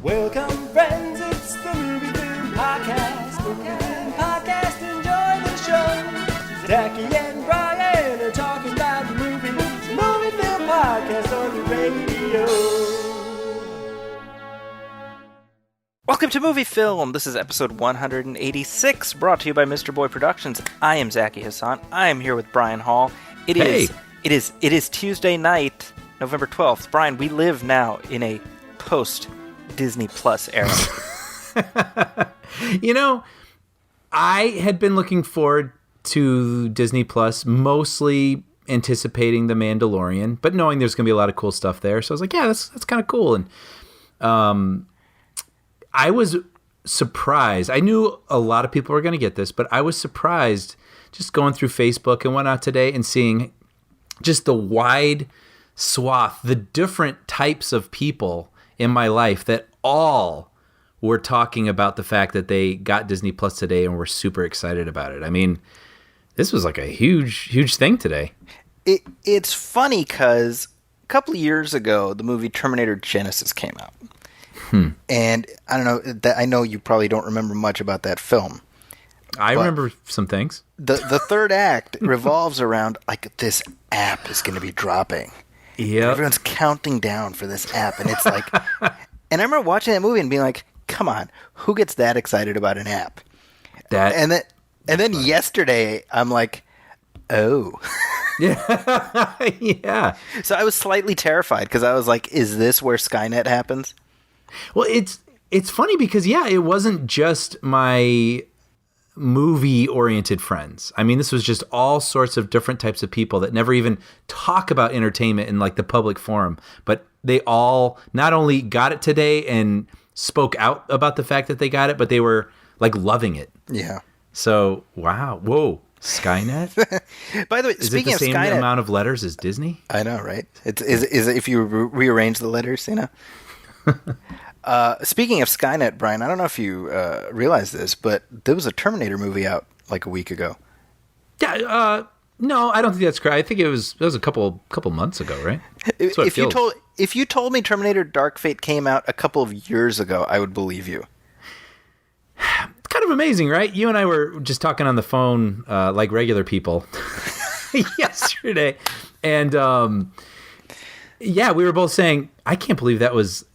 Welcome, friends, it's the Movie Film Podcast. Movie Film Podcast, enjoy the show. Zachy and Brian are talking about movies. Movie Film Podcast on the radio. Welcome to Movie Film. This is episode 186, brought to you by Mr. Boy Productions. I am Zachy Hassan. I am here with Brian Hall. It is Tuesday night, November 12th. Brian, we live now in a post-Disney Plus era. You know, I had been looking forward to Disney Plus, mostly anticipating The Mandalorian, but knowing there's going to be a lot of cool stuff there. So I was like, yeah, that's kind of cool. And I was surprised. I knew a lot of people were going to get this, but I was surprised just going through Facebook and whatnot today and seeing just the wide swath, the different types of people in my life that all were talking about the fact that they got Disney Plus today and were super excited about it. I mean, this was like a huge thing today. It's funny because a couple of years ago, the movie Terminator Genisys came out. And I don't know, I know you probably don't remember much about that film. I remember some things. The third act revolves around, like, this app is going to be dropping. Yeah. Everyone's counting down for this app, and it's like... And I remember watching that movie and being like, come on, who gets that excited about an app? And then yesterday, I'm like, oh. Yeah. Yeah. So I was slightly terrified, because I was like, is this where Skynet happens? Well, it's funny because, yeah, it wasn't just my movie-oriented friends. I mean, this was just all sorts of different types of people that never even talk about entertainment in, like, the public forum. But they all not only got it today and spoke out about the fact that they got it, but they were, like, loving it. Yeah. So, wow. Whoa. Skynet? By the way, speaking of Skynet... Is it the same amount of letters as Disney? I know, right? Is it if you rearrange the letters, you know? Speaking of Skynet, Brian, I don't know if you realize this, but there was a Terminator movie out like a week ago. Yeah, no, I don't think that's correct. I think it was a couple months ago, right? If you told me Terminator Dark Fate came out a couple of years ago, I would believe you. It's kind of amazing, right? You and I were just talking on the phone like regular people yesterday, and yeah, we were both saying, I can't believe that was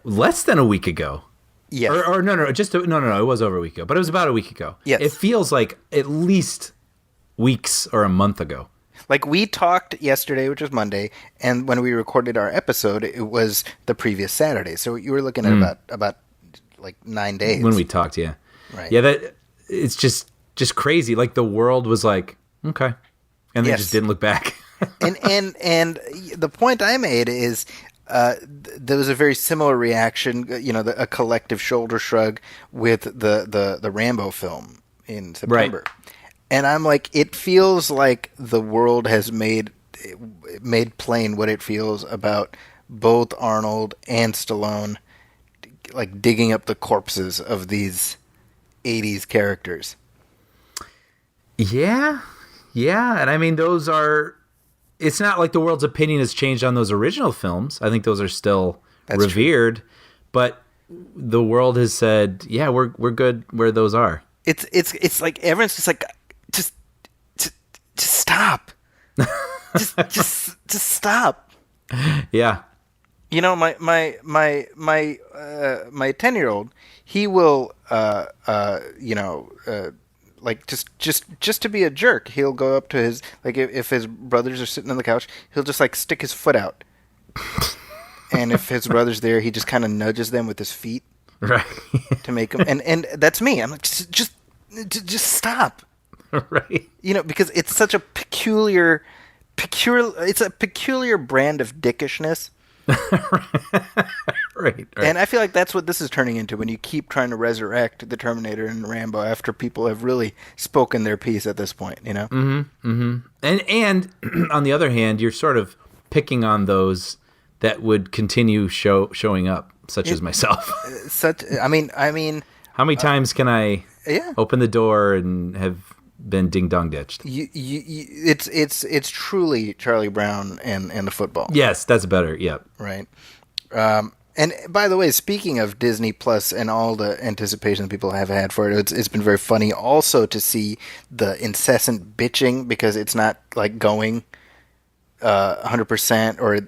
less than a week ago. Yeah. Or no, it was over a week ago, but it was about a week ago. Yes. It feels like at least weeks or a month ago. Like, we talked yesterday, which was Monday, and when we recorded our episode, it was the previous Saturday. So you were looking at about like 9 days. When we talked, yeah. Right. Yeah, that it's just crazy. Like, the world was like, okay. And they just didn't look back. and the point I made is there was a very similar reaction, you know, a collective shoulder shrug with the Rambo film in September. Right. And I'm like, it feels like the world has made plain what it feels about both Arnold and Stallone, like, digging up the corpses of these 80s characters. Yeah. Yeah. And I mean, those are... It's not like the world's opinion has changed on those original films. I think those are still revered. True. But the world has said, yeah, we're good where those are. It's like everyone's just like, just stop. just stop. Yeah. You know, my 10-year-old, he will like, just to be a jerk, he'll go up to his, like, if his brothers are sitting on the couch, he'll just, like, stick his foot out. And if his brother's there, he just kind of nudges them with his feet. Right. To make them, and that's me. I'm like, just stop. Right. You know, because it's such a peculiar brand of dickishness. Right. And I feel like that's what this is turning into when you keep trying to resurrect the Terminator and Rambo after people have really spoken their piece at this point, you know? Mm-hmm. Mm-hmm. And on the other hand, you're sort of picking on those that would continue showing up, such as myself. I mean, how many times can I open the door and have been ding dong ditched? It's truly Charlie Brown and the football. Yes, that's better. Yep. Right. And by the way, speaking of Disney Plus and all the anticipation people have had for it, it's been very funny also to see the incessant bitching because it's not like going 100%, or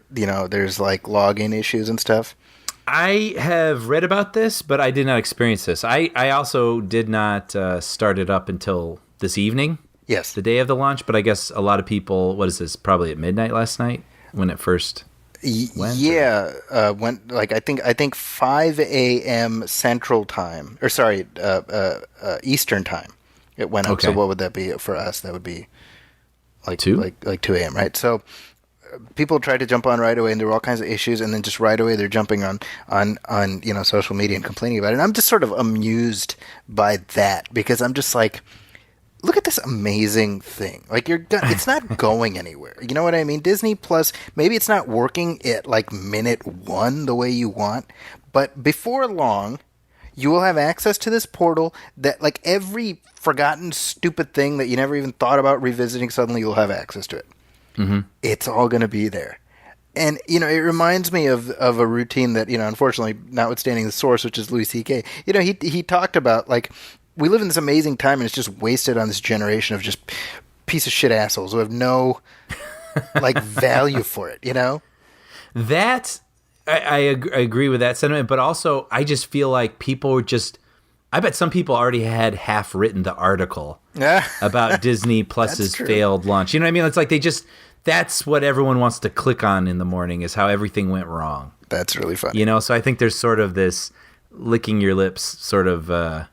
there's like login issues and stuff. I have read about this, but I did not experience this. I also did not start it up until this evening. Yes, the day of the launch. But I guess a lot of people. What is this? Probably at midnight last night when it first. Yeah, went like I think 5 a.m. Central Time, or sorry, Eastern Time. It went up. Okay. So what would that be for us? That would be like 2? like 2 a.m. Right? So people tried to jump on right away, and there were all kinds of issues, and then just right away they're jumping on social media and complaining about it. And I'm just sort of amused by that because I'm just like, look at this amazing thing. Like it's not going anywhere. You know what I mean? Disney Plus, maybe it's not working at like minute 1 the way you want, but before long, you will have access to this portal that like every forgotten stupid thing that you never even thought about revisiting, suddenly you'll have access to it. Mm-hmm. It's all going to be there. And, it reminds me of a routine that, unfortunately, notwithstanding the source, which is Louis C.K., he talked about, like, we live in this amazing time and it's just wasted on this generation of just piece of shit assholes who have no, like, value for it, That, I agree with that sentiment, but also I just feel like people were just, I bet some people already had half written the article about Disney Plus's failed launch. You know what I mean? It's like that's what everyone wants to click on in the morning is how everything went wrong. That's really funny. So I think there's sort of this licking your lips sort of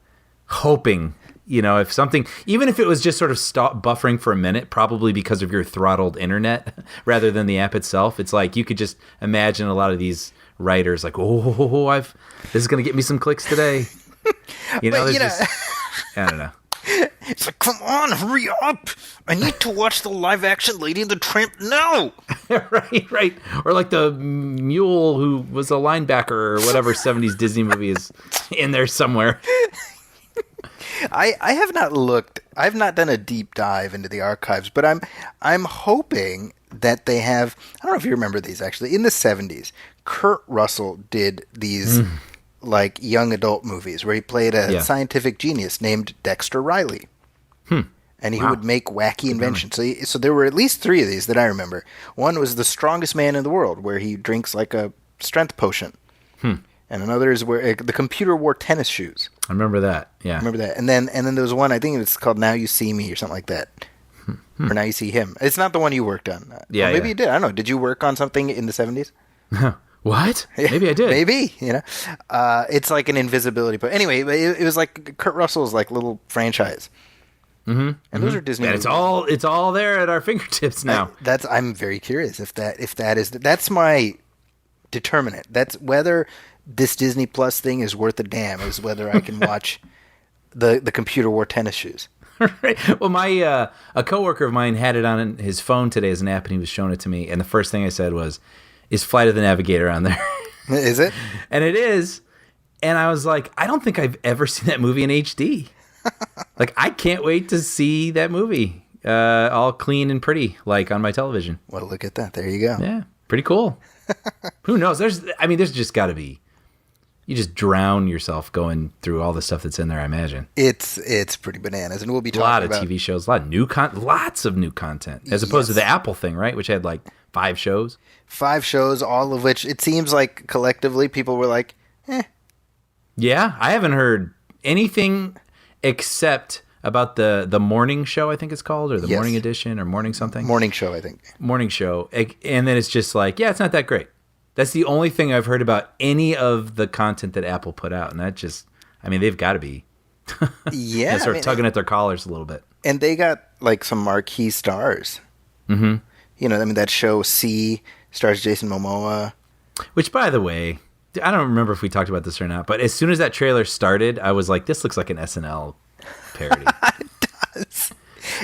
hoping, if something, even if it was just sort of stop buffering for a minute, probably because of your throttled internet rather than the app itself. It's like you could just imagine a lot of these writers like, this is going to get me some clicks today. I don't know. It's like, come on, hurry up! I need to watch the live-action Lady and the Tramp now! Right. Or like the mule who was a linebacker or whatever 70s Disney movie is in there somewhere. I have not looked. I've not done a deep dive into the archives, but I'm hoping that they have. I don't know if you remember these actually. In the 70s, Kurt Russell did these like young adult movies where he played a scientific genius named Dexter Riley. And he would make wacky inventions. So there were at least 3 of these that I remember. One was The Strongest Man in the World, where he drinks like a strength potion. And another is where the computer wore tennis shoes. I remember that. Yeah, I remember that. And then there was one, I think it's called Now You See Me or something like that. Or Now You See Him. It's not the one you worked on. Yeah, maybe you did. I don't know. Did you work on something in the 70s? What? Maybe I did. Maybe, it's like an invisibility. But anyway, it was like Kurt Russell's like little franchise. And those are Disney. And movies. it's all there at our fingertips now. I'm very curious if that is that's my determinant. That's whether this Disney Plus thing is worth a damn. Is whether I can watch the computer wore tennis shoes. Right. Well, my a coworker of mine had it on his phone today as an app, and he was showing it to me. And the first thing I said was, "Is Flight of the Navigator on there?" Is it? And it is. And I was like, I don't think I've ever seen that movie in HD. Like, I can't wait to see that movie all clean and pretty, like on my television. Well, look at that. There you go. Yeah, pretty cool. Who knows? There's just got to be. You just drown yourself going through all the stuff that's in there, I imagine. It's pretty bananas, and we'll be talking about a lot of TV shows, a lot of lots of new content, as opposed to the Apple thing, right? Which had like 5 shows. 5 shows, all of which it seems like collectively people were like, Yeah, I haven't heard anything except about the morning show, I think it's called, or the morning edition, or morning something. Morning show, I think. Morning show. And then it's just like, it's not that great. That's the only thing I've heard about any of the content that Apple put out. And that just, they've got to be sort of tugging at their collars a little bit. And they got like some marquee stars. Mm-hmm. That show C stars Jason Momoa. Which, by the way, I don't remember if we talked about this or not, but as soon as that trailer started, I was like, this looks like an SNL parody. It does.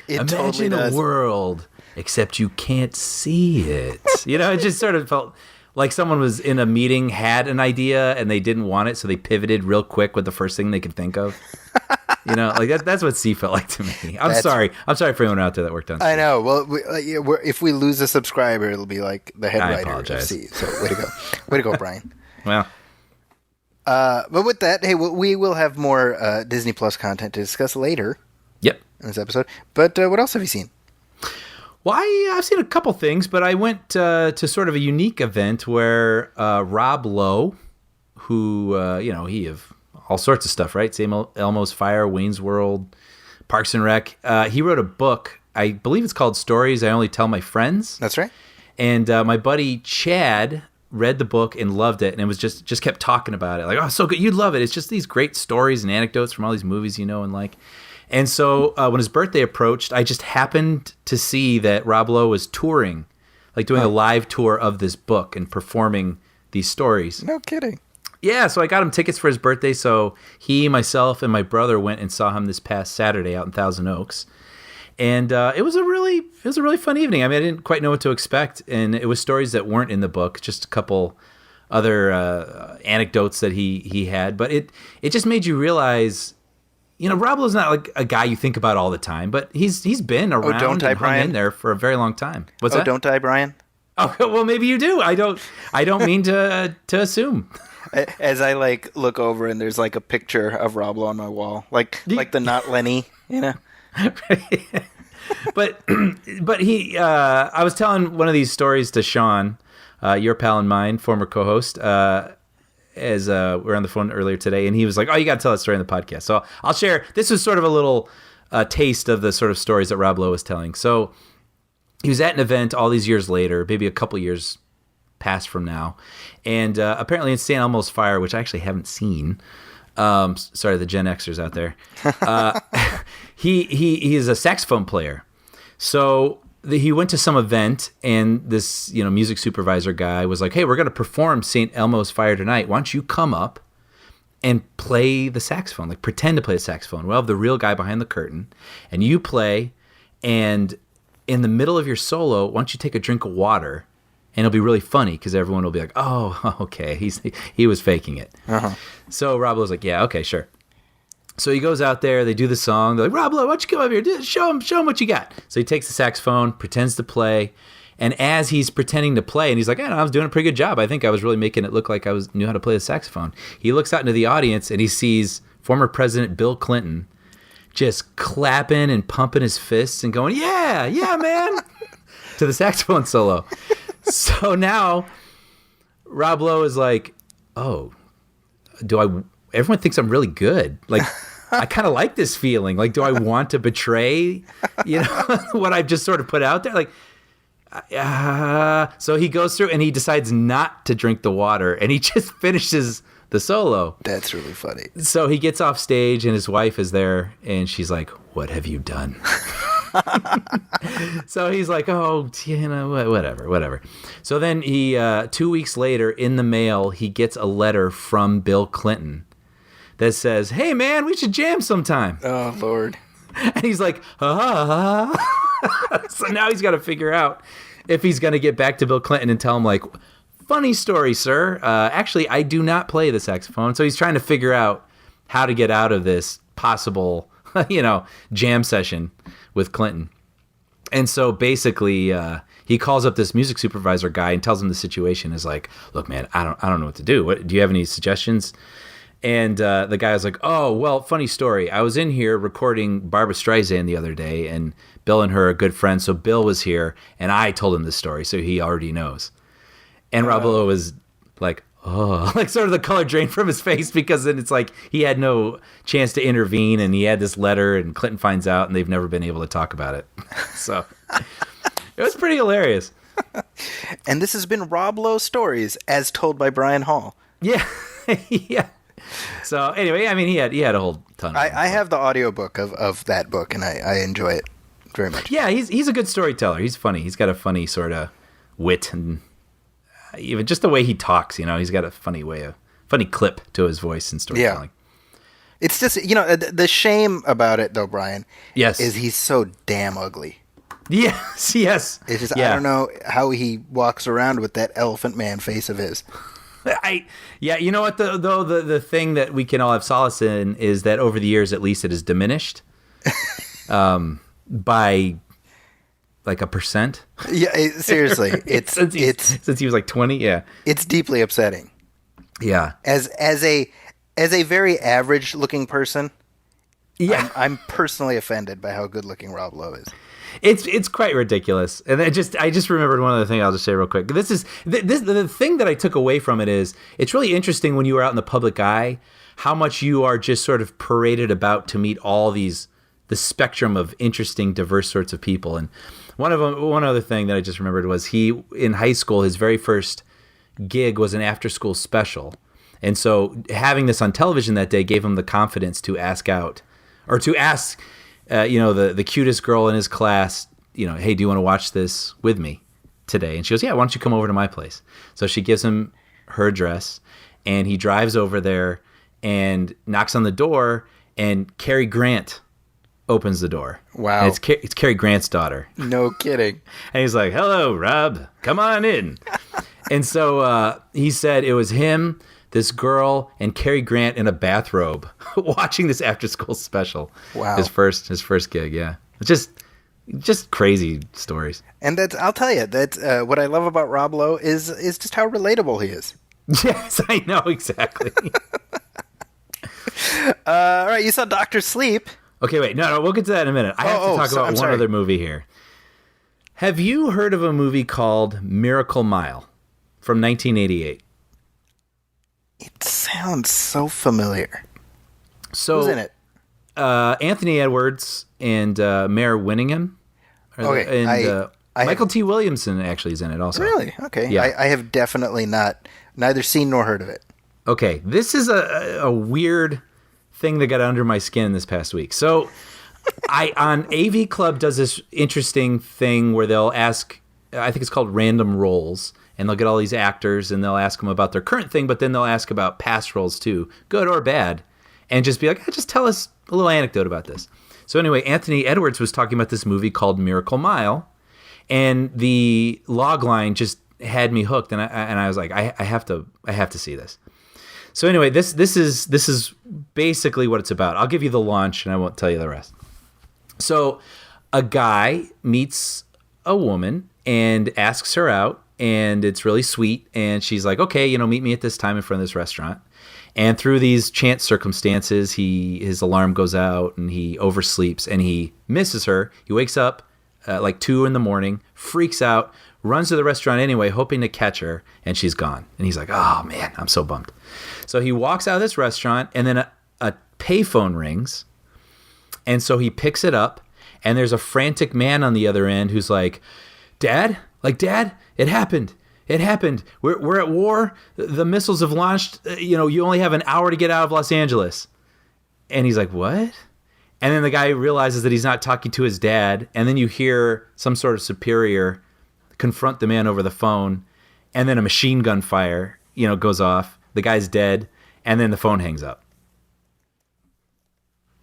Imagine a world, except you can't see it. It just sort of felt like someone was in a meeting, had an idea, and they didn't want it, so they pivoted real quick with the first thing they could think of. Like that's what C felt like to me. I'm sorry for anyone out there that worked on C. I know. Well, if we lose a subscriber, it'll be like the head writer of C. So way to go, Brian. Well, But with that, hey, we will have more Disney Plus content to discuss later Yep. in this episode. But what else have you seen? Well, I've seen a couple things, but I went to sort of a unique event where Rob Lowe, who, he of all sorts of stuff, right? Same Elmo's Fire, Wayne's World, Parks and Rec. He wrote a book. I believe it's called Stories I Only Tell My Friends. That's right. And my buddy Chad read the book and loved it, and it was just kept talking about it. Like, oh, so good. You'd love it. It's just these great stories and anecdotes from all these movies you know and like. And so when his birthday approached, I just happened to see that Rob Lowe was touring, like doing a live tour of this book and performing these stories. No kidding. Yeah, so I got him tickets for his birthday. So he, myself, and my brother went and saw him this past Saturday out in Thousand Oaks. And it was a really fun evening. I mean, I didn't quite know what to expect, and it was stories that weren't in the book, just a couple other anecdotes that he had. But it just made you realize, Rob Lowe's not like a guy you think about all the time, but he's been around don't I, and hung Brian? in there for a very long time. What's that? Don't I, Brian? Oh, well, maybe you do. I don't mean to assume. As I look over and there's a picture of Rob Lowe on my wall, like the Not Lenny, But he, I was telling one of these stories to Sean, your pal and mine, former co-host, as we were on the phone earlier today, and he was like, "Oh, you got to tell that story in the podcast." So I'll share. This was sort of a little taste of the sort of stories that Rob Lowe was telling. So he was at an event all these years later, maybe a couple years past from now, and apparently in St. Elmo's Fire, which I actually haven't seen. Sorry, the Gen Xers out there. He is a saxophone player. So he went to some event, and this music supervisor guy was like, "Hey, we're going to perform St. Elmo's Fire tonight. Why don't you come up and play the saxophone? Like pretend to play the saxophone. We'll have the real guy behind the curtain, and you play. And in the middle of your solo, why don't you take a drink of water?" And it'll be really funny because everyone will be like, "Oh, okay, he was faking it." Uh-huh. So Rob Lowe's like, "Yeah, okay, sure." So he goes out there, they do the song. They're like, "Rob Lowe, why don't you come over here? Show him what you got." So he takes the saxophone, pretends to play. And as he's pretending to play, and he's like, I was doing a pretty good job. I think I was really making it look like I knew how to play the saxophone. He looks out into the audience and he sees former President Bill Clinton just clapping and pumping his fists and going, yeah, man, to the saxophone solo. So now Rob Lowe is like, "Oh, everyone thinks I'm really good. Like, I kind of like this feeling. Like, do I want to betray, what I've just sort of put out there?" Like, so he goes through and he decides not to drink the water and he just finishes the solo. That's really funny. So he gets off stage and his wife is there and she's like, "What have you done?" So he's like, "Oh, whatever." So then he, 2 weeks later in the mail, he gets a letter from Bill Clinton that says, "Hey man, we should jam sometime." Oh Lord. And he's like, So now he's got to figure out if he's going to get back to Bill Clinton and tell him like, "Funny story, sir. Actually, I do not play the saxophone." So he's trying to figure out how to get out of this possible, jam session with Clinton. And so basically, he calls up this music supervisor guy and tells him the situation. Is like, "Look, man, I don't know what to do. Do you have any suggestions?" And the guy was like, "Oh, well, funny story. I was in here recording Barbra Streisand the other day, and Bill and her are good friends. So Bill was here, and I told him this story, so he already knows." And Rob Lowe was like, "Oh," like sort of the color drained from his face because then it's like he had no chance to intervene, and he had this letter, and Clinton finds out, and they've never been able to talk about it. So it was pretty hilarious. And this has been Rob Lowe Stories, as told by Brian Hall. Yeah, yeah. So anyway, I mean, he had a whole ton. I have the audiobook of that book, and I enjoy it very much. Yeah, he's a good storyteller. He's funny. He's got a funny sort of wit, and even just the way he talks. He's got a funny clip to his voice and storytelling. Yeah. It's just the shame about it though, Brian. Yes, is he's so damn ugly. Yes. It's just I don't know how he walks around with that elephant man face of his. You know what though the thing that we can all have solace in is that over the years at least it has diminished by like 1%. Yeah, seriously, it's since he was like 20. Yeah, it's deeply upsetting. Yeah. As a very average looking person, Yeah. I'm personally offended by how good looking Rob Lowe is. It's quite ridiculous, and I just remembered one other thing. I'll just say real quick. The thing that I took away from it is it's really interesting when you are out in the public eye how much you are just sort of paraded about to meet all the spectrum of interesting, diverse sorts of people. And one other thing that I just remembered was he in high school his very first gig was an after school special, and so having this on television that day gave him the confidence to ask out or to ask. The cutest girl in his class, hey, do you want to watch this with me today? And she goes, yeah, why don't you come over to my place? So she gives him her address, and he drives over there and knocks on the door, and Cary Grant opens the door. Wow. And it's Cary Grant's daughter. No kidding. And he's like, hello, Rob, come on in. And so he said it was him, this girl, and Cary Grant in a bathrobe watching this after-school special. Wow. His first gig, yeah. It's just crazy stories. And I'll tell you, what I love about Rob Lowe is just how relatable he is. Yes, I know, exactly. All right, you saw Dr. Sleep. Okay, wait, no, we'll get to that in a minute. I have to talk about one other movie here. Have you heard of a movie called Miracle Mile from 1988? It sounds so familiar. So, who's in it? Anthony Edwards and Mare Winningham. Okay, And Michael T. Williamson actually is in it also. Really? Okay. Yeah. I have definitely neither seen nor heard of it. Okay, this is a weird thing that got under my skin this past week. So, on AV Club does this interesting thing where they'll ask, I think it's called random roles, and they'll get all these actors and they'll ask them about their current thing, but then they'll ask about past roles too, good or bad, and just be like, just tell us a little anecdote about this. So anyway, Anthony Edwards was talking about this movie called Miracle Mile, and the log line just had me hooked, and I was like, I have to see this. So anyway, this is basically what it's about. I'll give you the launch, and I won't tell you the rest. So a guy meets a woman and asks her out, and it's really sweet, and she's like, okay, meet me at this time in front of this restaurant. And through these chance circumstances, his alarm goes out, and he oversleeps, and he misses her. He wakes up like 2 a.m, freaks out, runs to the restaurant anyway, hoping to catch her, and she's gone. And he's like, oh man, I'm so bummed. So he walks out of this restaurant, and then a payphone rings, and so he picks it up, and there's a frantic man on the other end who's like, Dad, it happened. We're at war. The missiles have launched. You only have an hour to get out of Los Angeles. And he's like, what? And then the guy realizes that he's not talking to his dad. And then you hear some sort of superior confront the man over the phone. And then a machine gun fire, goes off. The guy's dead. And then the phone hangs up.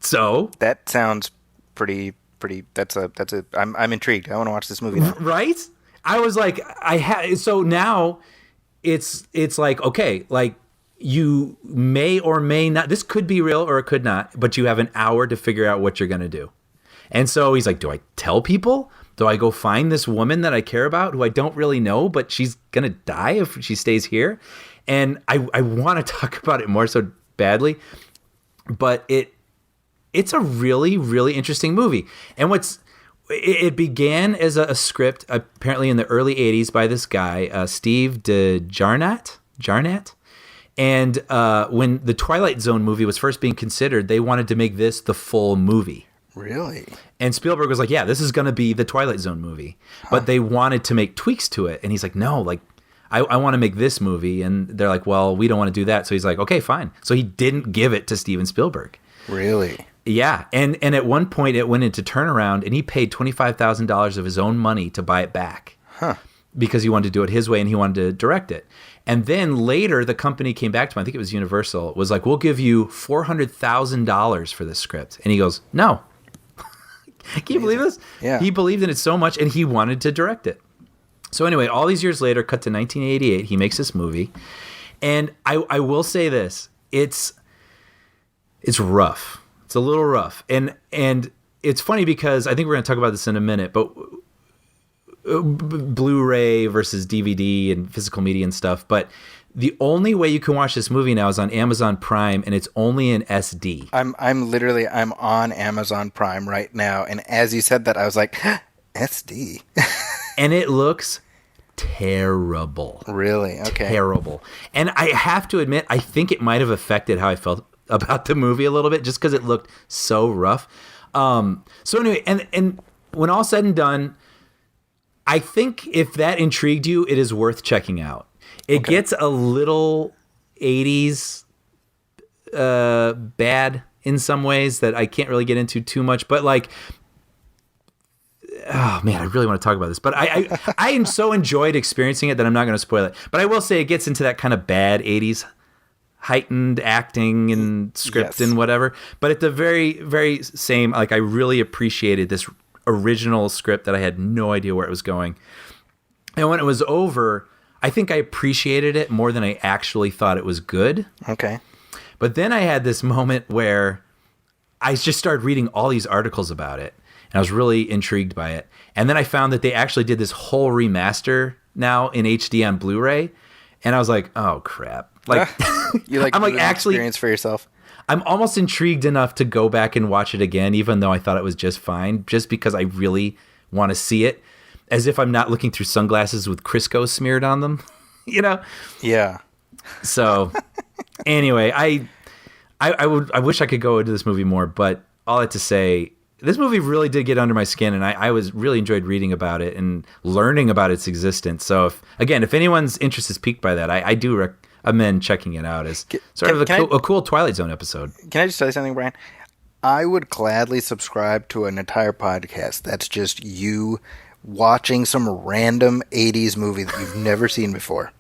So that sounds pretty. I'm intrigued. I want to watch this movie now. Right? I was like, so now it's like, okay, like you may or may not, this could be real or it could not, but you have an hour to figure out what you're going to do. And so he's like, do I tell people? Do I go find this woman that I care about who I don't really know, but she's going to die if she stays here? And I want to talk about it more so badly, but it's a really, really interesting movie. And it began as a script, apparently in the early 80s, by this guy, Steve DeJarnat. And when the Twilight Zone movie was first being considered, they wanted to make this the full movie. Really? And Spielberg was like, yeah, this is going to be the Twilight Zone movie. Huh. But they wanted to make tweaks to it. And he's like, no, like, I want to make this movie. And they're like, well, we don't want to do that. So he's like, okay, fine. So he didn't give it to Steven Spielberg. Really? Yeah, and at one point it went into turnaround, and he paid $25,000 of his own money to buy it back. Huh. Because he wanted to do it his way, and he wanted to direct it. And then later, the company came back to him, I think it was Universal, was like, we'll give you $400,000 for this script. And he goes, no. Can you believe this? Yeah. He believed in it so much, and he wanted to direct it. So anyway, all these years later, cut to 1988, he makes this movie. And I will say this, it's rough. It's a little rough. And it's funny because I think we're going to talk about this in a minute, but Blu-ray versus DVD and physical media and stuff. But The only way you can watch this movie now is on Amazon Prime, and it's only in SD. I'm on Amazon Prime right now, and as you said that, I was like, SD. And it looks terrible. Really? Okay. Terrible. And I have to admit, I think it might have affected how I felt about the movie a little bit, just because it looked so rough. So anyway, and when all said and done, I think if that intrigued you, it is worth checking out. It gets a little 80s bad in some ways that I can't really get into too much, but like, oh man, I really want to talk about this, but I am so enjoyed experiencing it that I'm not going to spoil it. But I will say it gets into that kind of bad 80s heightened acting and script and whatever. But at the very, very same, like I really appreciated this original script that I had no idea where it was going. And when it was over, I think I appreciated it more than I actually thought it was good. Okay. But then I had this moment where I just started reading all these articles about it, and I was really intrigued by it. And then I found that they actually did this whole remaster now in HD on Blu-ray, and I was like, "Oh crap!" Like, you like I'm like actually experience for yourself. I'm almost intrigued enough to go back and watch it again, even though I thought it was just fine, just because I really want to see it, as if I'm not looking through sunglasses with Crisco smeared on them, you know? Yeah. So, anyway, I wish I could go into this movie more, but all that to say, this movie really did get under my skin, and I was really enjoyed reading about it and learning about its existence. So, if anyone's interest is piqued by that, I do recommend checking it out as sort of a cool Twilight Zone episode. Can I just tell you something, Brian? I would gladly subscribe to an entire podcast that's just you watching some random 80s movie that you've never seen before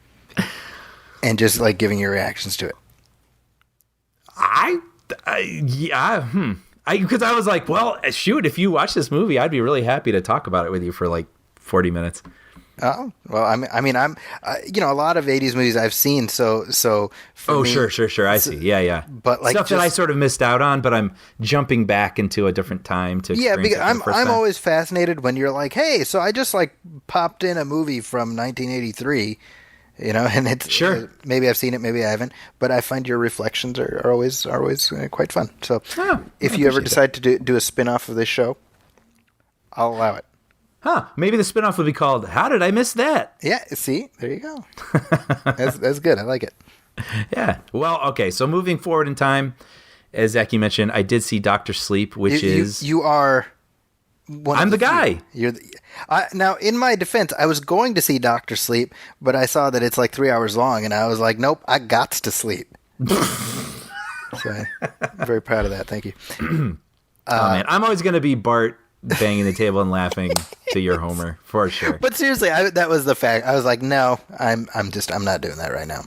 and just like giving your reactions to it. Because I was like, well, shoot, if you watch this movie, I'd be really happy to talk about it with you for like 40 minutes. Oh, well, I'm a lot of 80s movies I've seen, so for me, sure. I see. Yeah. But like stuff that I sort of missed out on, but I'm jumping back into a different time to experience because it for the first I'm time. always fascinated when you're like, hey, so I just like popped in a movie from 1983, and it's sure. Maybe I've seen it, maybe I haven't, but I find your reflections are always quite fun. So if you ever decide to do a spin-off of this show, I'll allow it. Maybe the spinoff would be called "How Did I Miss That?" Yeah, see, there you go. That's good. I like it. Yeah. Well, okay. So moving forward in time, as Zachy mentioned, I did see Dr. Sleep, which is you are. I'm the guy. You're now. In my defense, I was going to see Dr. Sleep, but I saw that it's like 3 hours long, and I was like, nope, I got to sleep. So I'm very proud of that. Thank you. Oh man, I'm always going to be Bart banging the table and laughing to your Homer for sure. But seriously, that was the fact. I was like, no, I'm not doing that right now.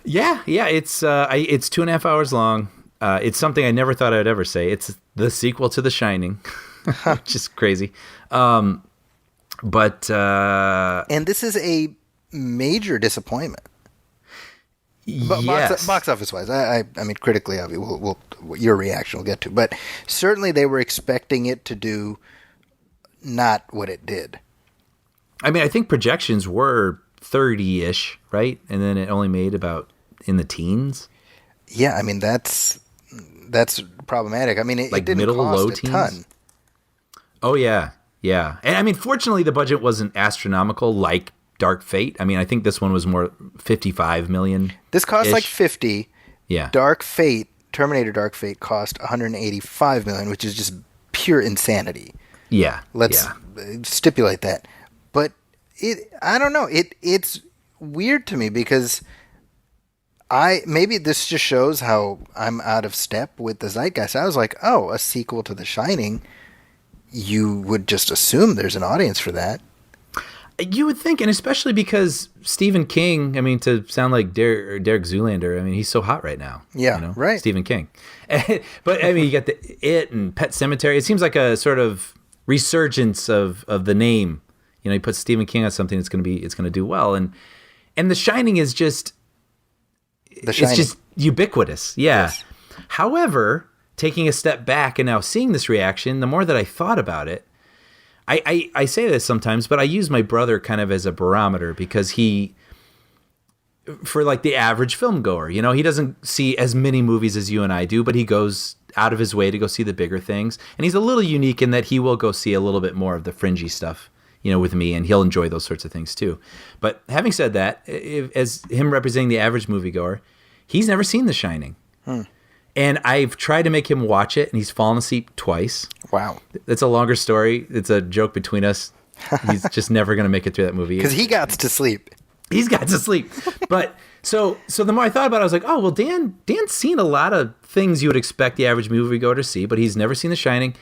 Yeah. It's 2.5 hours long. It's something I never thought I'd ever say. It's the sequel to The Shining, which is crazy. And this is a major disappointment. Yes. Box office wise, I mean, critically, we'll your reaction we'll get to, but certainly they were expecting it to do not what it did. I mean, I think projections were 30-ish, right? And then it only made about in the teens. Yeah, I mean that's problematic. I mean, it didn't middle, cost low a teens? ton. Oh yeah. And I mean, fortunately, the budget wasn't astronomical like Dark Fate. I mean, I think this one was more 55 million. This cost like 50. Yeah. Terminator Dark Fate cost 185 million, which is just pure insanity. Yeah. Let's stipulate that. But I don't know. It's weird to me because maybe this just shows how I'm out of step with the zeitgeist. I was like, oh, a sequel to The Shining. You would just assume there's an audience for that. You would think, and especially because Stephen King, I mean, to sound like Derek Zoolander, I mean, he's so hot right now. Yeah, right. Stephen King. But, I mean, you got It and Pet Sematary. It seems like a sort of resurgence of the name. You put Stephen King on something, it's going to do well. And The Shining is just... It's just ubiquitous. Yeah. Yes. However, taking a step back and now seeing this reaction, the more that I thought about it, I say this sometimes, but I use my brother kind of as a barometer because for like the average film goer. You know, he doesn't see as many movies as you and I do, but he goes out of his way to go see the bigger things. And he's a little unique in that he will go see a little bit more of the fringy stuff, you know, with me, and he'll enjoy those sorts of things too. But having said that, as him representing the average moviegoer, he's never seen The Shining. And I've tried to make him watch it, and he's fallen asleep twice. Wow. It's a longer story. It's a joke between us. He's just never going to make it through that movie. Because he got to sleep. He's got to sleep. But so the more I thought about it, I was like, oh, well, Dan's seen a lot of things you would expect the average moviegoer to see, but he's never seen The Shining.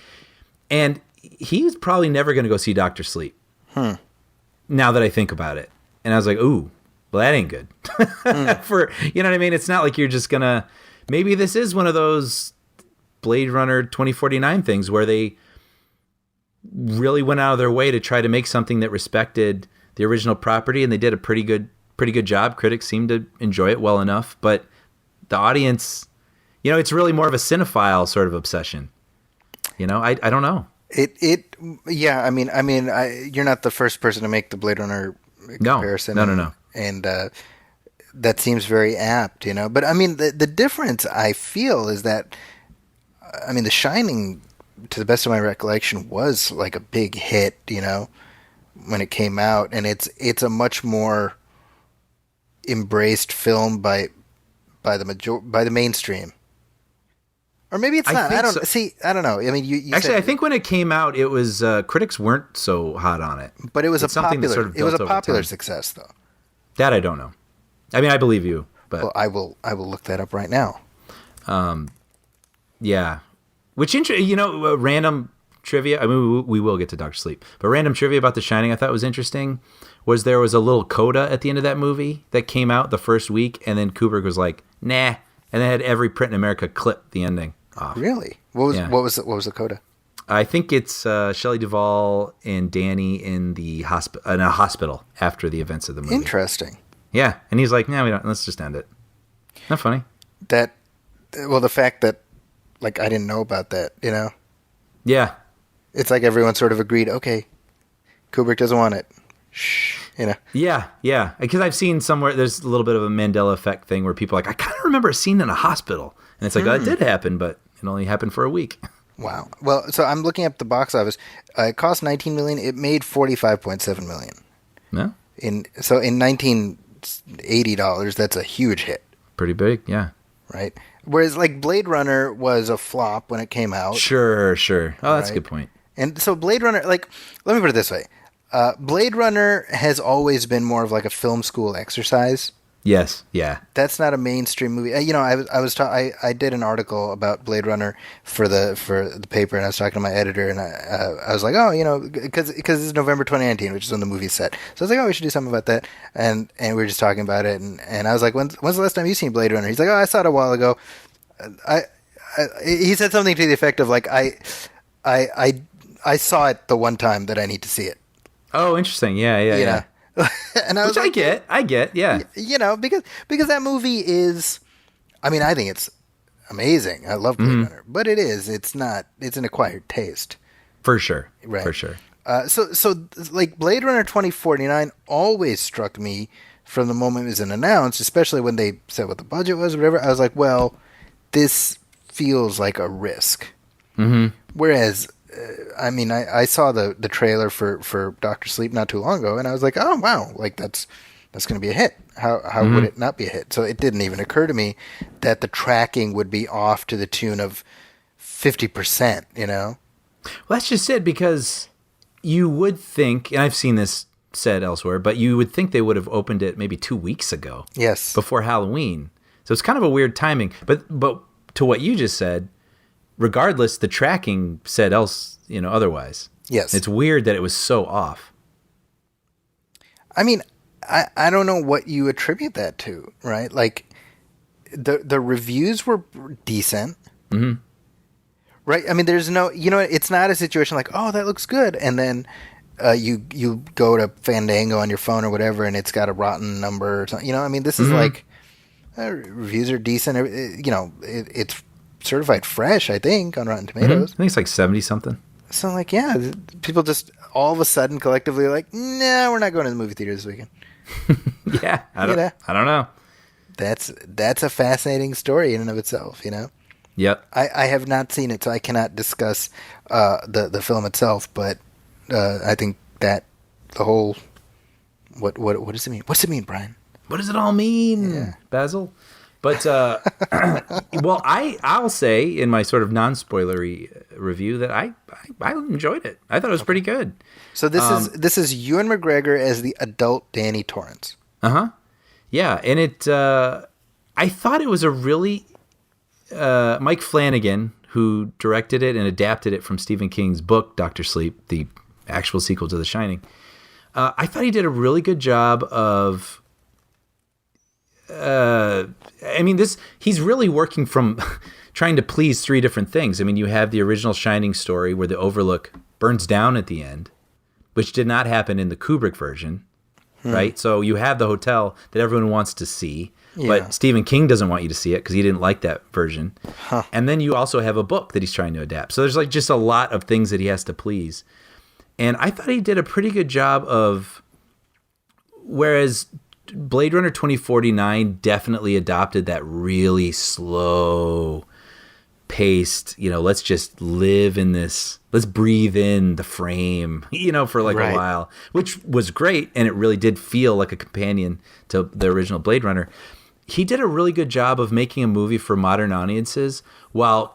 And he's probably never going to go see Dr. Sleep. Now that I think about it. And I was like, ooh, well, that ain't good. For, you know what I mean? It's not like you're just going to, maybe this is one of those Blade Runner 2049 things where they really went out of their way to try to make something that respected the original property, and they did a pretty good job. Critics seemed to enjoy it well enough, but the audience, you know, it's really more of a cinephile sort of obsession. You know, I don't know. Yeah. I mean, you're not the first person to make the Blade Runner comparison. No. And that seems very apt, you know. But I mean, the difference I feel is that, I mean, The Shining, to the best of my recollection, was like a big hit, you know, when it came out, and it's a much more embraced film by the mainstream. Or maybe it's not. I don't know. I mean, you actually, said, I think when it came out, it was critics weren't so hot on it. But it was it's a popular. Sort of it was a popular time. success, though. That I don't know. I mean, I believe you, but well, I will look that up right now. Yeah. Which you know, random trivia. I mean, we will get to Dr. Sleep, but random trivia about The Shining I thought was interesting was there was a little coda at the end of that movie that came out the first week, and then Kubrick was like, nah. And they had every print in America clip the ending off. Really? What was the coda? I think it's Shelley Duvall and Danny in a hospital after the events of the movie. Interesting. Yeah, and he's like, "No, we don't. Let's just end it." Not funny. The fact that, like, I didn't know about that, you know. Yeah. It's like everyone sort of agreed. Okay, Kubrick doesn't want it. Shh. You know. Yeah. Because I've seen somewhere there's a little bit of a Mandela effect thing where people are like, I kind of remember a scene in a hospital, and it's like, oh, it did happen, but it only happened for a week. Wow. Well, so I'm looking up the box office. It cost $19 million. It made $45.7 million. No. In $1980, that's a huge hit. Pretty big, yeah. Right. Whereas like Blade Runner was a flop when it came out. Sure. Oh, that's a good point. And so Blade Runner, like, let me put it this way. Blade Runner has always been more of like a film school exercise. Yes, yeah. That's not a mainstream movie. You know, I did an article about Blade Runner for the paper, and I was talking to my editor, and I was like, oh, you know, because it's November 2019, which is when the movie's set. So I was like, oh, we should do something about that, and we were just talking about it, and I was like, when's the last time you seen Blade Runner? He's like, oh, I saw it a while ago. He said something to the effect of like, I saw it the one time that I need to see it. Oh, interesting. Yeah. And I was Which like, I get, yeah. You know, because that movie is, I mean, I think it's amazing. I love Blade Runner, but it's an acquired taste. For sure. Right. For sure. So like Blade Runner 2049 always struck me from the moment it was announced, especially when they said what the budget was or whatever. I was like, well, this feels like a risk. Mm-hmm. Whereas, I mean, I saw the trailer for Dr. Sleep not too long ago, and I was like, oh, wow, like that's going to be a hit. How would it not be a hit? So it didn't even occur to me that the tracking would be off to the tune of 50%, you know? Well, that's just it, because you would think, and I've seen this said elsewhere, but you would think they would have opened it maybe 2 weeks ago. Yes. Before Halloween. So it's kind of a weird timing. But to what you just said, regardless, the tracking said otherwise. Yes. It's weird that it was so off. I mean, I don't know what you attribute that to, right? Like, the reviews were decent. Mm-hmm. Right? I mean, there's no, you know, it's not a situation like, oh, that looks good, and then you go to Fandango on your phone or whatever, and it's got a rotten number or something. You know, I mean, this is like, reviews are decent. You know, it's certified fresh, I think, on Rotten Tomatoes. I think it's like 70-something. So, like, yeah, people just all of a sudden collectively are like, nah, we're not going to the movie theater this weekend. Yeah, You know, I don't know. that's a fascinating story in and of itself. You know. Yep. I have not seen it, so I cannot discuss the film itself. But I think that the whole what does it mean? What's it mean, Brian? What does it all mean, Yeah. Basil? But well, I'll say in my sort of non-spoilery review that I enjoyed it. I thought it was pretty good. So this is Ewan McGregor as the adult Danny Torrance. Yeah, and I thought it was a really Mike Flanagan, who directed it and adapted it from Stephen King's book Dr. Sleep, the actual sequel to The Shining. I thought he did a really good job of. He's really working from trying to please three different things. I mean, you have the original Shining story where the Overlook burns down at the end, which did not happen in the Kubrick version, right? So you have the hotel that everyone wants to see, but Stephen King doesn't want you to see it because he didn't like that version. And then you also have a book that he's trying to adapt. So there's like just a lot of things that he has to please. And I thought he did a pretty good job of, whereas Blade Runner 2049 definitely adopted that really slow paced, let's just live in this, let's breathe in the frame, for like a while, which was great. And it really did feel like a companion to the original Blade Runner. He did a really good job of making a movie for modern audiences while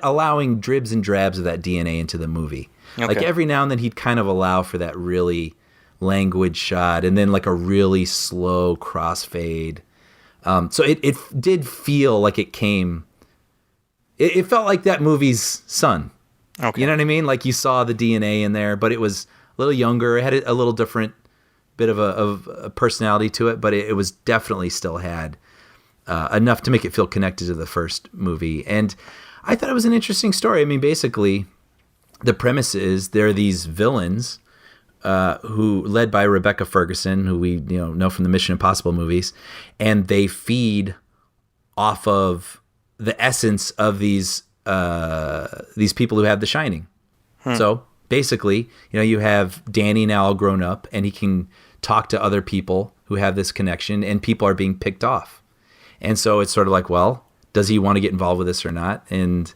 allowing dribs and drabs of that DNA into the movie. Okay. Like every now and then he'd kind of allow for that really language shot and then like a really slow crossfade. So it did feel like it came. It felt like that movie's son. Okay. You know what I mean? Like you saw the DNA in there, but it was a little younger. It had a little different bit of a personality to it, but it was definitely still had enough to make it feel connected to the first movie. And I thought it was an interesting story. I mean, basically, the premise is there are these villains who, led by Rebecca Ferguson, who we know from the Mission Impossible movies, and they feed off of the essence of these people who have The Shining. So basically, you have Danny now all grown up, and he can talk to other people who have this connection, and people are being picked off. And so it's sort of like, well, does he want to get involved with this or not? And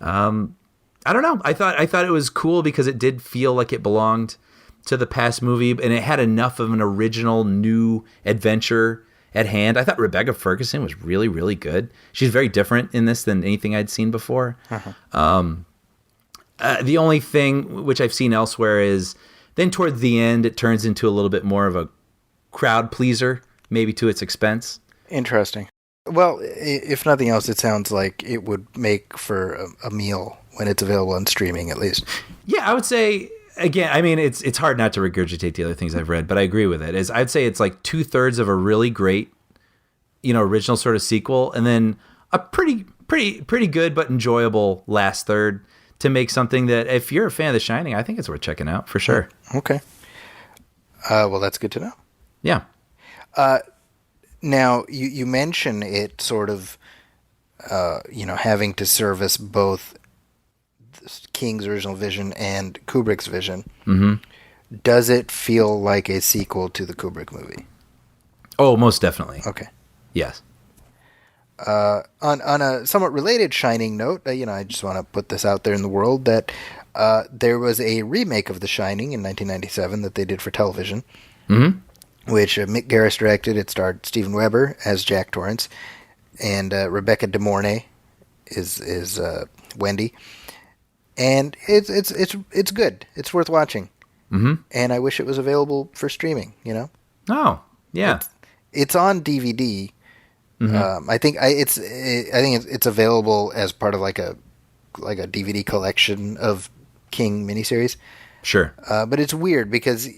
I don't know. I thought it was cool because it did feel like it belonged to the past movie, and it had enough of an original new adventure at hand. I thought Rebecca Ferguson was really, really good. She's very different in this than anything I'd seen before. The only thing which I've seen elsewhere is then toward the end, it turns into a little bit more of a crowd pleaser, maybe to its expense. Interesting. Well, if nothing else, it sounds like it would make for a meal when it's available on streaming, at least. Yeah, I would say, again, I mean, it's hard not to regurgitate the other things I've read, but I agree with it. I'd say it's like 2/3 of a really great, original sort of sequel, and then a pretty good but enjoyable last third to make something that, if you're a fan of The Shining, I think it's worth checking out for sure. Okay. Well, that's good to know. Yeah. Now, you mention it sort of, having to service both King's original vision and Kubrick's vision. Mm-hmm. Does it feel like a sequel to the Kubrick movie? Oh, most definitely. Okay. Yes. On a somewhat related Shining note, I just want to put this out there in the world that there was a remake of The Shining in 1997 that they did for television, which Mick Garris directed. It starred Steven Weber as Jack Torrance, and Rebecca De Mornay is Wendy, and it's good. It's worth watching, and I wish it was available for streaming. Oh, yeah, it's on DVD. I think it's available as part of like a DVD collection of King miniseries. Sure. But it's weird because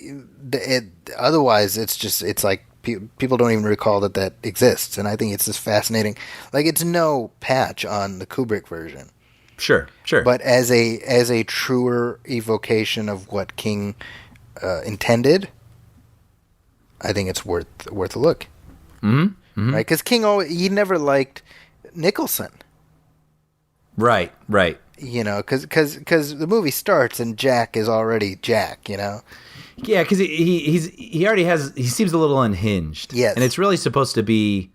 otherwise it's like people don't even recall that exists, and I think it's just fascinating. Like, it's no patch on the Kubrick version. Sure. But as a truer evocation of what King intended, I think it's worth a look. Mm-hmm. Right? Because King he never liked Nicholson. Right. Because the movie starts and Jack is already Jack. Yeah, because he already has. He seems a little unhinged. Yes. And it's really supposed to be,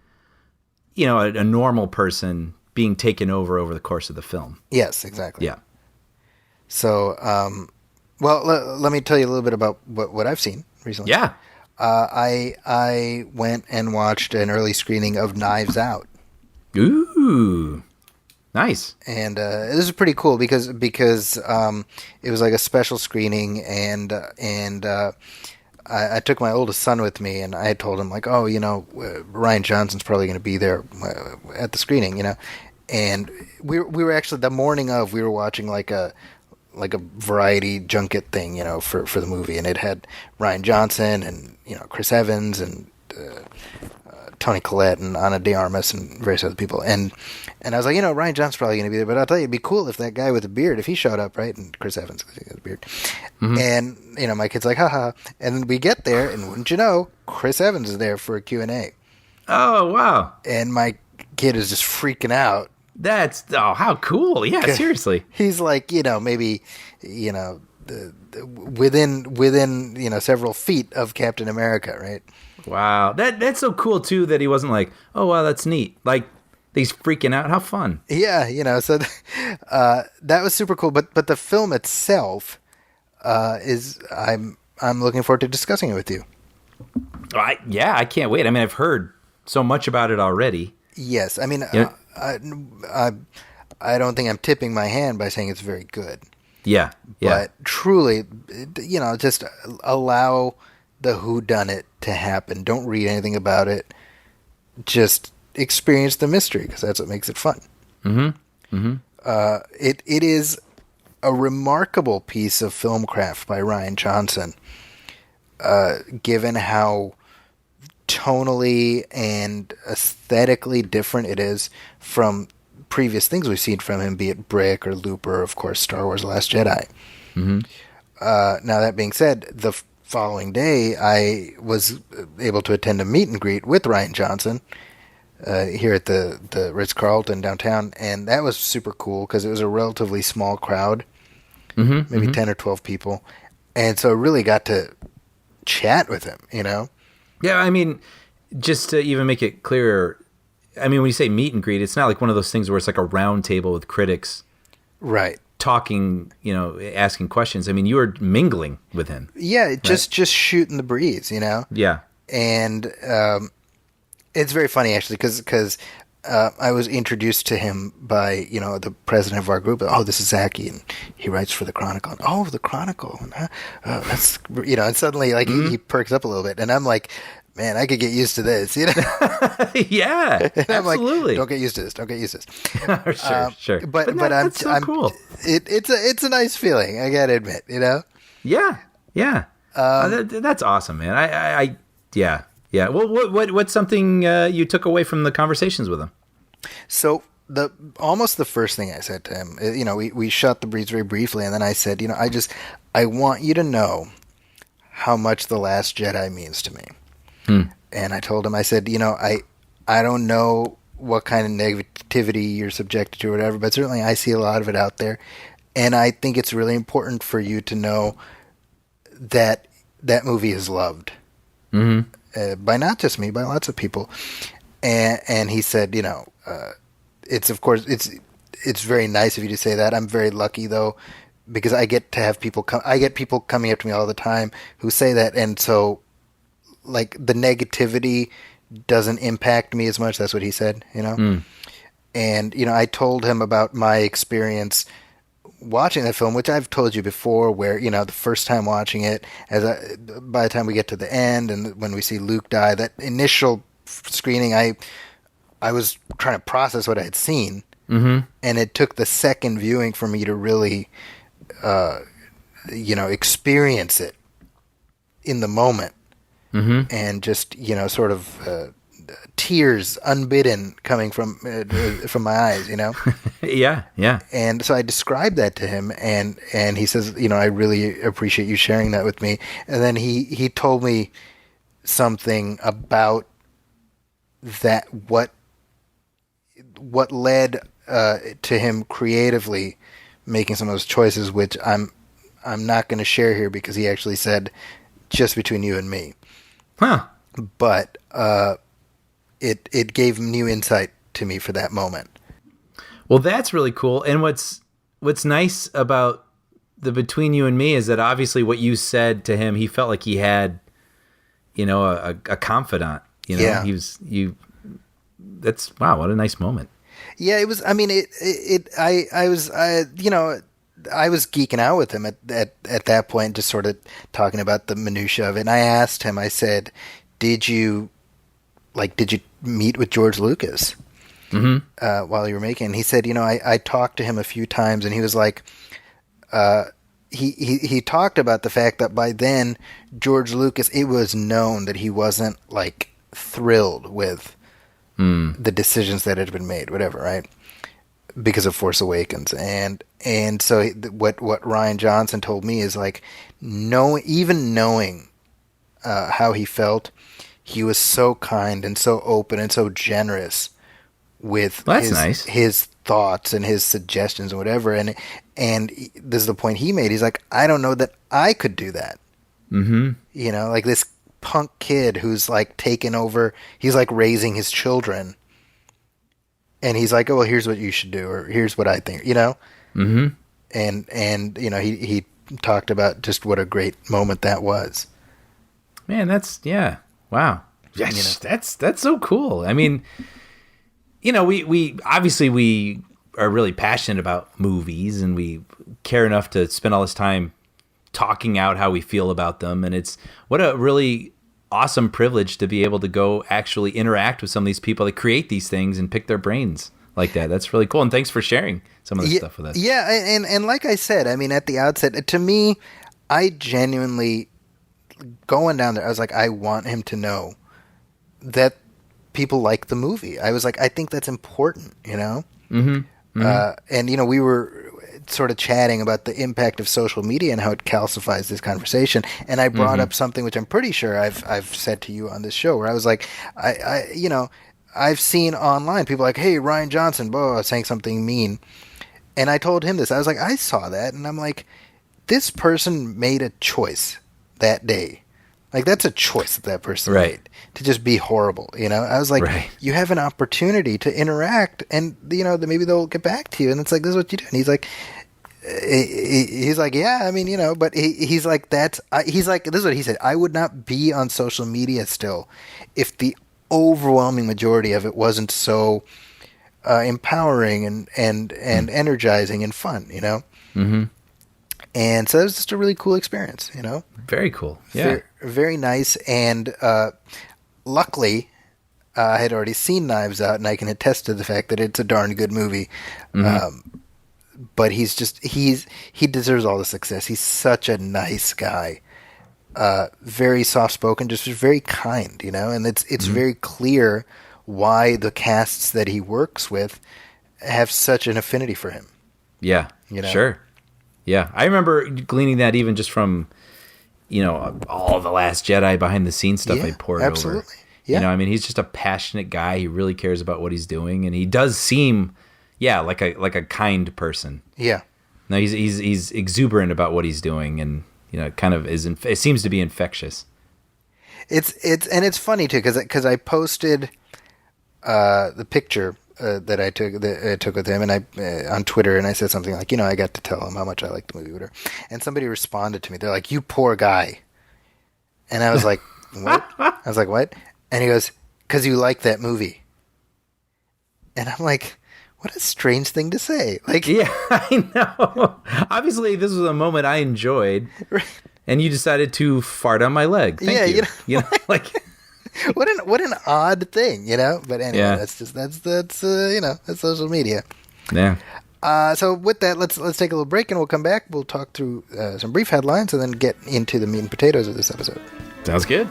a normal person being taken over the course of the film. Yes, exactly. Yeah. So, well, let me tell you a little bit about what I've seen recently. Yeah. I went and watched an early screening of Knives Out. Ooh. Nice. And this is pretty cool because it was like a special screening, and I took my oldest son with me, and I told him, like, oh, Ryan Johnson's probably going to be there at the screening, and we were actually, the morning of, we were watching like a variety junket thing, for the movie, and it had Ryan Johnson and Chris Evans and Toni Collette and Ana de Armas and various other people, and I was like, Ryan Johnson's probably going to be there, but I'll tell you, it'd be cool if that guy with the beard, if he showed up, right? And Chris Evans, because he has a beard. Mm-hmm. And my kid's like, haha. And we get there, and wouldn't you know, Chris Evans is there for a Q&A. Oh, wow. And my kid is just freaking out. How cool. Yeah, seriously. He's like, maybe, within several feet of Captain America, right? Wow. That's so cool, too, that he wasn't like, oh, wow, that's neat. Like, he's freaking out. How fun. Yeah, so that was super cool. But the film itself is, I'm looking forward to discussing it with you. I can't wait. I mean, I've heard so much about it already. Yes. I mean, I don't think I'm tipping my hand by saying it's very good. Yeah. But truly, just allow the whodunit to happen. Don't read anything about it. Just experience the mystery, because that's what makes it fun. Mm-hmm. Mm-hmm. It is a remarkable piece of filmcraft by Ryan Johnson, given how tonally and aesthetically different it is from previous things we've seen from him, be it Brick or Looper, or of course Star Wars: The Last Jedi. Mm-hmm. Now, that being said, the following day I was able to attend a meet and greet with Ryan Johnson here at the Ritz-Carlton downtown, and that was super cool because it was a relatively small crowd, maybe 10 or 12 people, and so I really got to chat with him, Yeah, I mean, just to even make it clearer, I mean, when you say meet and greet, it's not like one of those things where it's like a round table with critics, right? Talking, asking questions. I mean, you were mingling with him. Yeah, just shooting the breeze, Yeah, and it's very funny actually because I was introduced to him by the president of our group. Oh, this is Zachy, and he writes for the Chronicle. And, oh, the Chronicle, and that's and suddenly like he perks up a little bit, and I'm like, man, I could get used to this, Yeah, and I'm absolutely. Like, don't get used to this. Sure. But that's so cool. It's a nice feeling, I gotta admit, Yeah. That's awesome, man. Yeah. Well, what's something you took away from the conversations with him? So almost the first thing I said to him, we shot the breeze very briefly, and then I said, I want you to know how much The Last Jedi means to me. And I told him, I said, I don't know what kind of negativity you're subjected to or whatever, but certainly I see a lot of it out there. And I think it's really important for you to know that that movie is loved. By not just me, by lots of people. And he said, it's of course, it's very nice of you to say that. I'm very lucky though, because I get to have people I get people coming up to me all the time who say that. And so, like, the negativity doesn't impact me as much. That's what he said, And, I told him about my experience watching that film, which I've told you before, where, the first time watching it, by the time we get to the end and when we see Luke die, that initial screening, I was trying to process what I had seen. And it took the second viewing for me to really, experience it in the moment. And just, sort of tears unbidden coming from my eyes, Yeah. And so I described that to him, and he says, I really appreciate you sharing that with me. And then he told me something about that, what led to him creatively making some of those choices, which I'm not going to share here, because he actually said just between you and me. Huh. But it gave new insight to me for that moment. Well, that's really cool. And what's nice about the Between You and Me is that obviously what you said to him, he felt like he had, a confidant. Yeah. That's wow. What a nice moment. Yeah, it was. I mean, I was geeking out with him at that point, just sort of talking about the minutia of it. And I asked him. I said, "Did you meet with George Lucas while you were making?" And he said, I talked to him a few times, and he was like, he talked about the fact that by then George Lucas, it was known that he wasn't like thrilled with the decisions that had been made, whatever, right? Because of Force Awakens, and so what Rian Johnson told me is like, even knowing how he felt, he was so kind and so open and so generous with his thoughts and his suggestions and whatever. And this is the point he made. He's like, I don't know that I could do that. Mm-hmm. Like this punk kid who's like taken over. He's like raising his children. And he's like, oh, well, here's what you should do, or here's what I think, Mm-hmm. And he talked about just what a great moment that was. Man, yeah. Wow. Yes, that's so cool. I mean, we obviously we are really passionate about movies, and we care enough to spend all this time talking out how we feel about them. And it's what a really awesome privilege to be able to go actually interact with some of these people that create these things and pick their brains like that. That's really cool. And thanks for sharing some of this stuff with us. Yeah. And like I said, I mean, at the outset, to me, I genuinely, going down there, I was like, I want him to know that people like the movie. I was like, I think that's important, Mm-hmm. And we were sort of chatting about the impact of social media and how it calcifies this conversation. And I brought up something which I'm pretty sure I've said to you on this show, where I was like, I've seen online people like, hey, Rian Johnson, saying something mean. And I told him this. I was like, I saw that, and I'm like, this person made a choice that day. Like, that's a choice that person made, to just be horrible, I was like, you have an opportunity to interact, and, maybe they'll get back to you, and it's like, this is what you do. And he's like, yeah, I mean, but he's like, he's like, this is what he said, I would not be on social media still if the overwhelming majority of it wasn't so empowering and energizing and fun, Mm-hmm. And so it was just a really cool experience, Very cool. Yeah. Very nice. And luckily, I had already seen Knives Out, and I can attest to the fact that it's a darn good movie. Mm-hmm. But he deserves all the success. He's such a nice guy. Very soft-spoken, just very kind, And it's very clear why the casts that he works with have such an affinity for him. Yeah, sure. Yeah, I remember gleaning that even just from, all the Last Jedi behind the scenes stuff I poured absolutely. over. Yeah. I mean, he's just a passionate guy. He really cares about what he's doing, and he does seem, like a kind person. Yeah. No, he's exuberant about what he's doing, and kind of it seems to be infectious. It's funny too, because I posted the picture that I took with him, and I on Twitter, and I said something like, I got to tell him how much I liked the movie, whatever. And somebody responded to me. They're like, "You poor guy," and I was like, "What?" I was like, "What?" And he goes, "'Cause you like that movie." And I'm like, what a strange thing to say. Like, yeah, I know. Obviously, this was a moment I enjoyed, and you decided to fart on my leg. Thank you. Like. What an odd thing, But anyway, that's social media. Yeah. So with that, let's take a little break, and we'll come back. We'll talk through some brief headlines, and then get into the meat and potatoes of this episode. Sounds good.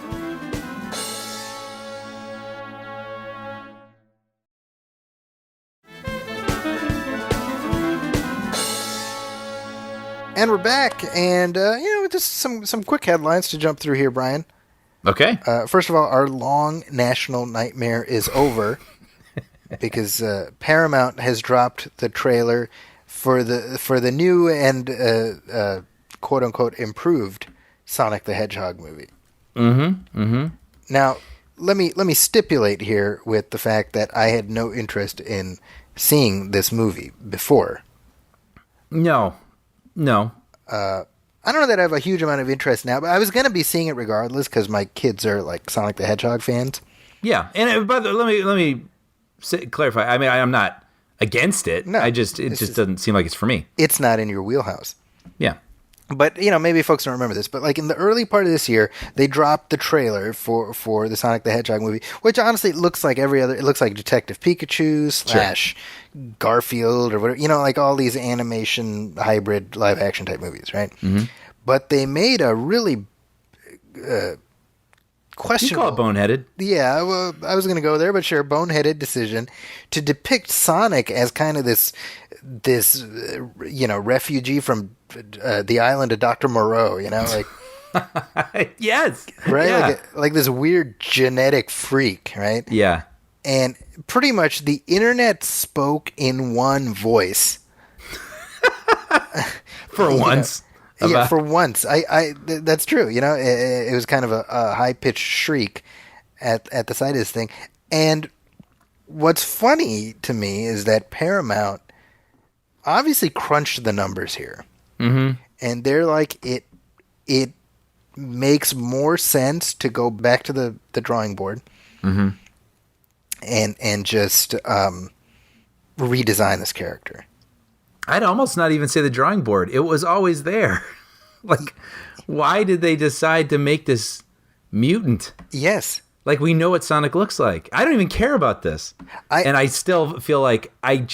And we're back, and just some quick headlines to jump through here, Brian. Okay. First of all, our long national nightmare is over because Paramount has dropped the trailer for the new and quote unquote improved Sonic the Hedgehog movie. Now, let me stipulate here with the fact that I had no interest in seeing this movie before. No. I don't know that I have a huge amount of interest now, but I was going to be seeing it regardless because my kids are like Sonic the Hedgehog fans. Yeah, and by the way, let me clarify. I mean, I'm not against it. No, it just doesn't seem like it's for me. It's not in your wheelhouse. Yeah. But, maybe folks don't remember this, but like in the early part of this year, they dropped the trailer for the Sonic the Hedgehog movie, which honestly looks like it looks like Detective Pikachu / Garfield or whatever, like all these animation hybrid live action type movies, right? Mm-hmm. But they made a really questionable... You call it boneheaded. Yeah, well, I was going to go there, but sure, boneheaded decision to depict Sonic as kind of this refugee from the island of Dr. Moreau, like... Yes. Right? Yeah. Like this weird genetic freak, right? Yeah. And pretty much the internet spoke in one voice. For once. Yeah, for once. That's true. It was kind of a high-pitched shriek at the sight of this thing. And what's funny to me is that Paramount obviously crunched the numbers here. Mm-hmm. And they're like, it makes more sense to go back to the drawing board and just redesign this character. I'd almost not even say the drawing board. It was always there. Like, why did they decide to make this mutant? Yes. Like, we know what Sonic looks like. I don't even care about this. And I still feel like I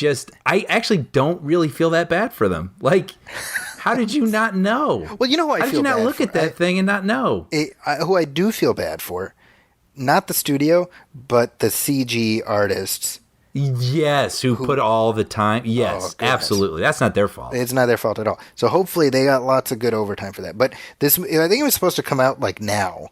actually don't really feel that bad for them. Like, how did you not know? Well, you know who I feel bad for? How did you not look at that thing and not know? Who I do feel bad for, not the studio, but the CG artists. Yes, who put all the time. Yes, absolutely. That's not their fault. It's not their fault at all. So hopefully they got lots of good overtime for that. But this, I think it was supposed to come out like now.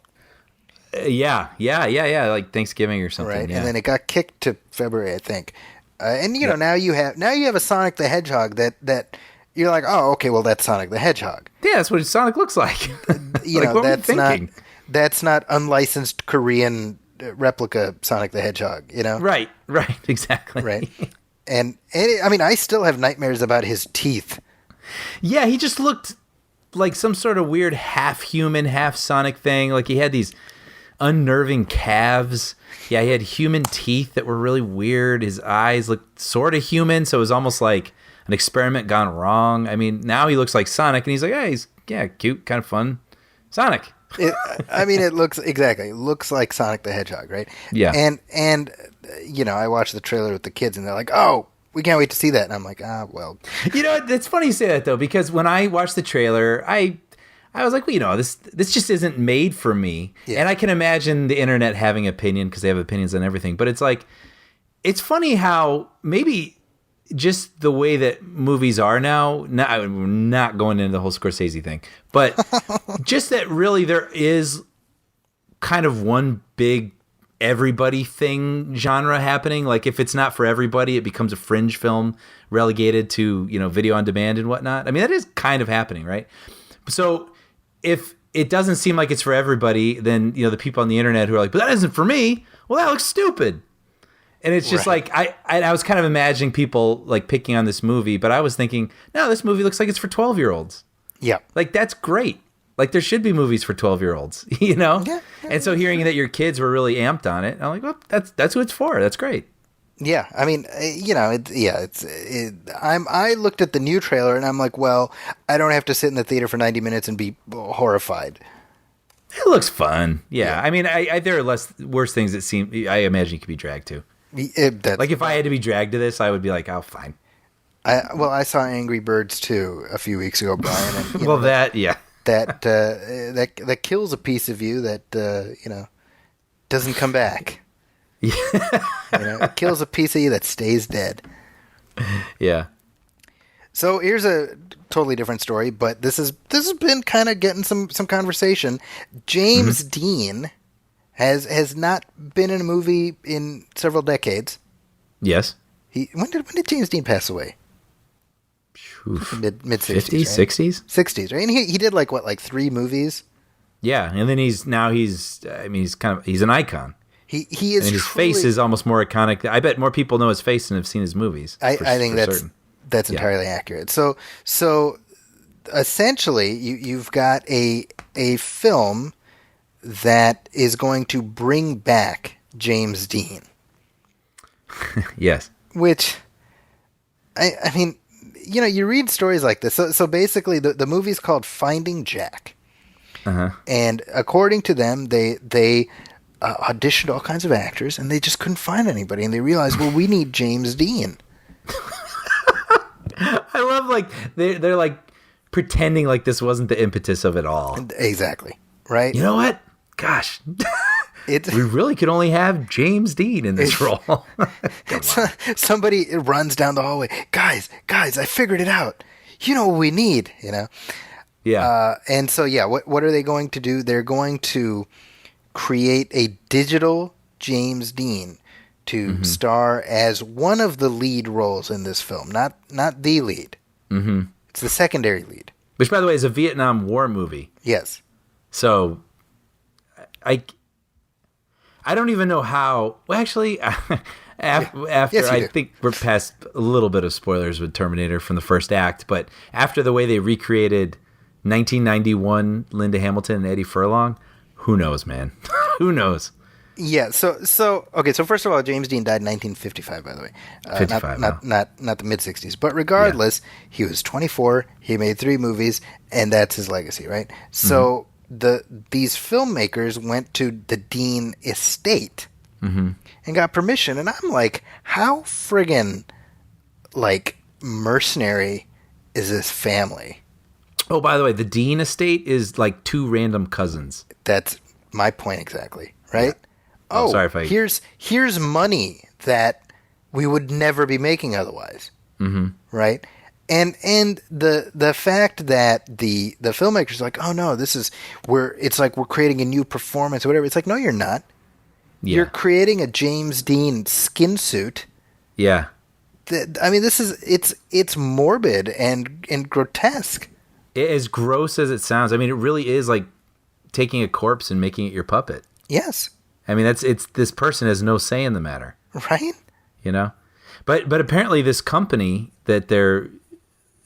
Yeah, like Thanksgiving or something. Right, yeah. And then it got kicked to February, I think. And now you have a Sonic the Hedgehog that you're like, oh, okay, well that's Sonic the Hedgehog. Yeah, that's what Sonic looks like. What that's were you thinking? That's not unlicensed Korean replica Sonic the Hedgehog, Right, exactly. Right. And I mean, I still have nightmares about his teeth. Yeah, he just looked like some sort of weird half human, half Sonic thing. Like he had these unnerving calves. Yeah, he had human teeth that were really weird. His eyes looked sort of human, so it was almost like an experiment gone wrong. I mean, now he looks like Sonic, and he's like, he's cute, kind of fun. Sonic. It looks like Sonic the Hedgehog, right? Yeah. And I watched the trailer with the kids, and they're like, "Oh, we can't wait to see that." And I'm like, well. It's funny you say that though, because when I watched the trailer, I was like, well, this just isn't made for me. Yeah. And I can imagine the internet having opinion because they have opinions on everything. But it's like, it's funny how maybe just the way that movies are now, we're not going into the whole Scorsese thing, but just that really there is kind of one big everybody thing genre happening. Like if it's not for everybody, it becomes a fringe film relegated to, video on demand and whatnot. I mean, that is kind of happening, right? So if it doesn't seem like it's for everybody, then, the people on the internet who are like, but that isn't for me. Well, that looks stupid. And it's just like, I was kind of imagining people like picking on this movie, but I was thinking, no, this movie looks like it's for 12-year-olds. Yeah. Like, that's great. Like, there should be movies for 12-year-olds, Yeah. And so hearing that your kids were really amped on it, I'm like, well, that's who it's for. That's great. Yeah. I mean, I looked at the new trailer and I'm like, well, I don't have to sit in the theater for 90 minutes and be horrified. It looks fun. Yeah. I mean, there are worse things that I imagine you could be dragged to. Like if I had to be dragged to this, I would be like, oh, fine. I saw Angry Birds 2 a few weeks ago, Brian. And, that kills a piece of you that doesn't come back. Yeah. It kills a piece of you that stays dead. Yeah. So here's a totally different story, but this has been kind of getting some conversation. James Dean has not been in a movie in several decades. Yes. When did James Dean pass away? Mid 60s, 50s, right? 60s? 60s, right? And he did like 3 movies? Yeah, and then he's he's an icon. He is. And his face is almost more iconic. I bet more people know his face than have seen his movies. I think that's entirely accurate. So essentially, you've got a film that is going to bring back James Dean. Yes. Which, I mean, you read stories like this. So basically, the movie's called Finding Jack. Uh-huh. And according to them, they auditioned all kinds of actors, and they just couldn't find anybody. And they realized, well, we need James Dean. I love, like, they're like pretending like this wasn't the impetus of it all. Exactly. Right? You know what? Gosh. We really could only have James Dean in this role. Somebody runs down the hallway. Guys, I figured it out. You know what we need, Yeah. And so, what are they going to do? They're going to create a digital James Dean to star as one of the lead roles in this film, not the lead. Mm-hmm. It's the secondary lead. Which, by the way, is a Vietnam War movie. Yes. So, I don't even know how. Well, actually, after Yes, I think we're past a little bit of spoilers with Terminator from the first act, but after the way they recreated 1991 Linda Hamilton and Eddie Furlong, who knows, man? Who knows? Yeah. So okay. So first of all, James Dean died in 1955. By the way, 55. Not the mid 60s. But regardless, he was 24. He made 3 movies, and that's his legacy, right? So these filmmakers went to the Dean estate and got permission, and I'm like, how friggin' like mercenary is this family? Oh, by the way, the Dean estate is like 2 random cousins. That's my point exactly, right? Yeah. Oh, sorry if I... here's money that we would never be making otherwise, right? And the fact that the filmmakers are like, oh no, it's like we're creating a new performance or whatever. It's like, no, you're not. Yeah. You're creating a James Dean skin suit. Yeah. I mean, it's morbid and grotesque. As gross as it sounds, I mean, it really is like taking a corpse and making it your puppet. Yes. I mean, it's this person has no say in the matter. Right? But apparently this company that they're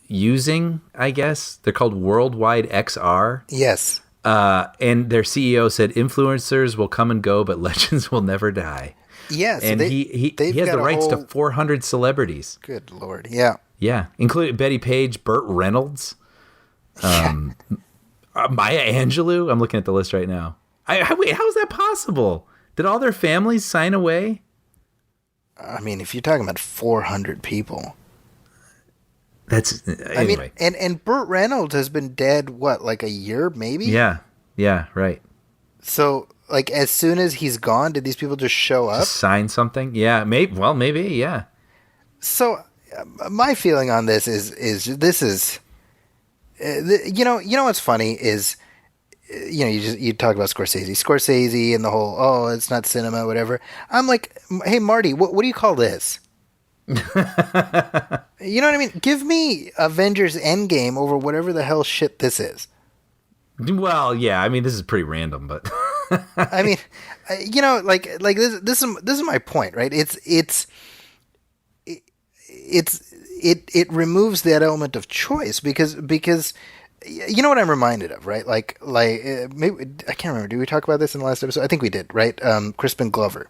using, I guess, they're called Worldwide XR. Yes. And their CEO said influencers will come and go, but legends will never die. Yes. And he has the rights to 400 celebrities. Good Lord. Yeah. Yeah. Including Betty Page, Burt Reynolds, Maya Angelou. I'm looking at the list right now. Wait, how is that possible? Did all their families sign away? I mean, if you're talking about 400 people. That's anyway. I mean, and Burt Reynolds has been dead, what, like a year, maybe? Yeah, right. So, like, as soon as he's gone, did these people just show up? Just sign something? Yeah, maybe, yeah. So, my feeling on this is this is, you know what's funny is, you talk about Scorsese and the whole, oh, it's not cinema, whatever. I'm like, hey, Marty, what do you call this? You know what I mean? Give me Avengers Endgame over whatever the hell shit this is. Well, yeah, I mean, this is pretty random, but I mean, like this is my point, right? It removes that element of choice because you know what I'm reminded of, right? Like maybe I can't remember. Did we talk about this in the last episode? I think we did, right? Crispin Glover.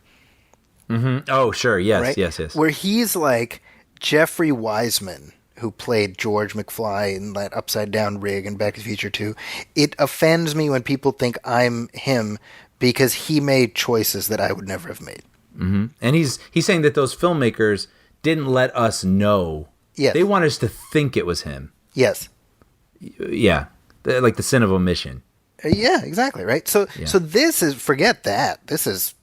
Mm-hmm. Oh, sure. Yes, right? yes. Where he's like Jeffrey Wiseman, who played George McFly in that Upside Down rig and Back to the Future 2. It offends me when people think I'm him because he made choices that I would never have made. Mm-hmm. And he's saying that those filmmakers didn't let us know. Yes. They want us to think it was him. Yes. Yeah. Like the sin of omission. Yeah, exactly, right? So this is, forget that. This is,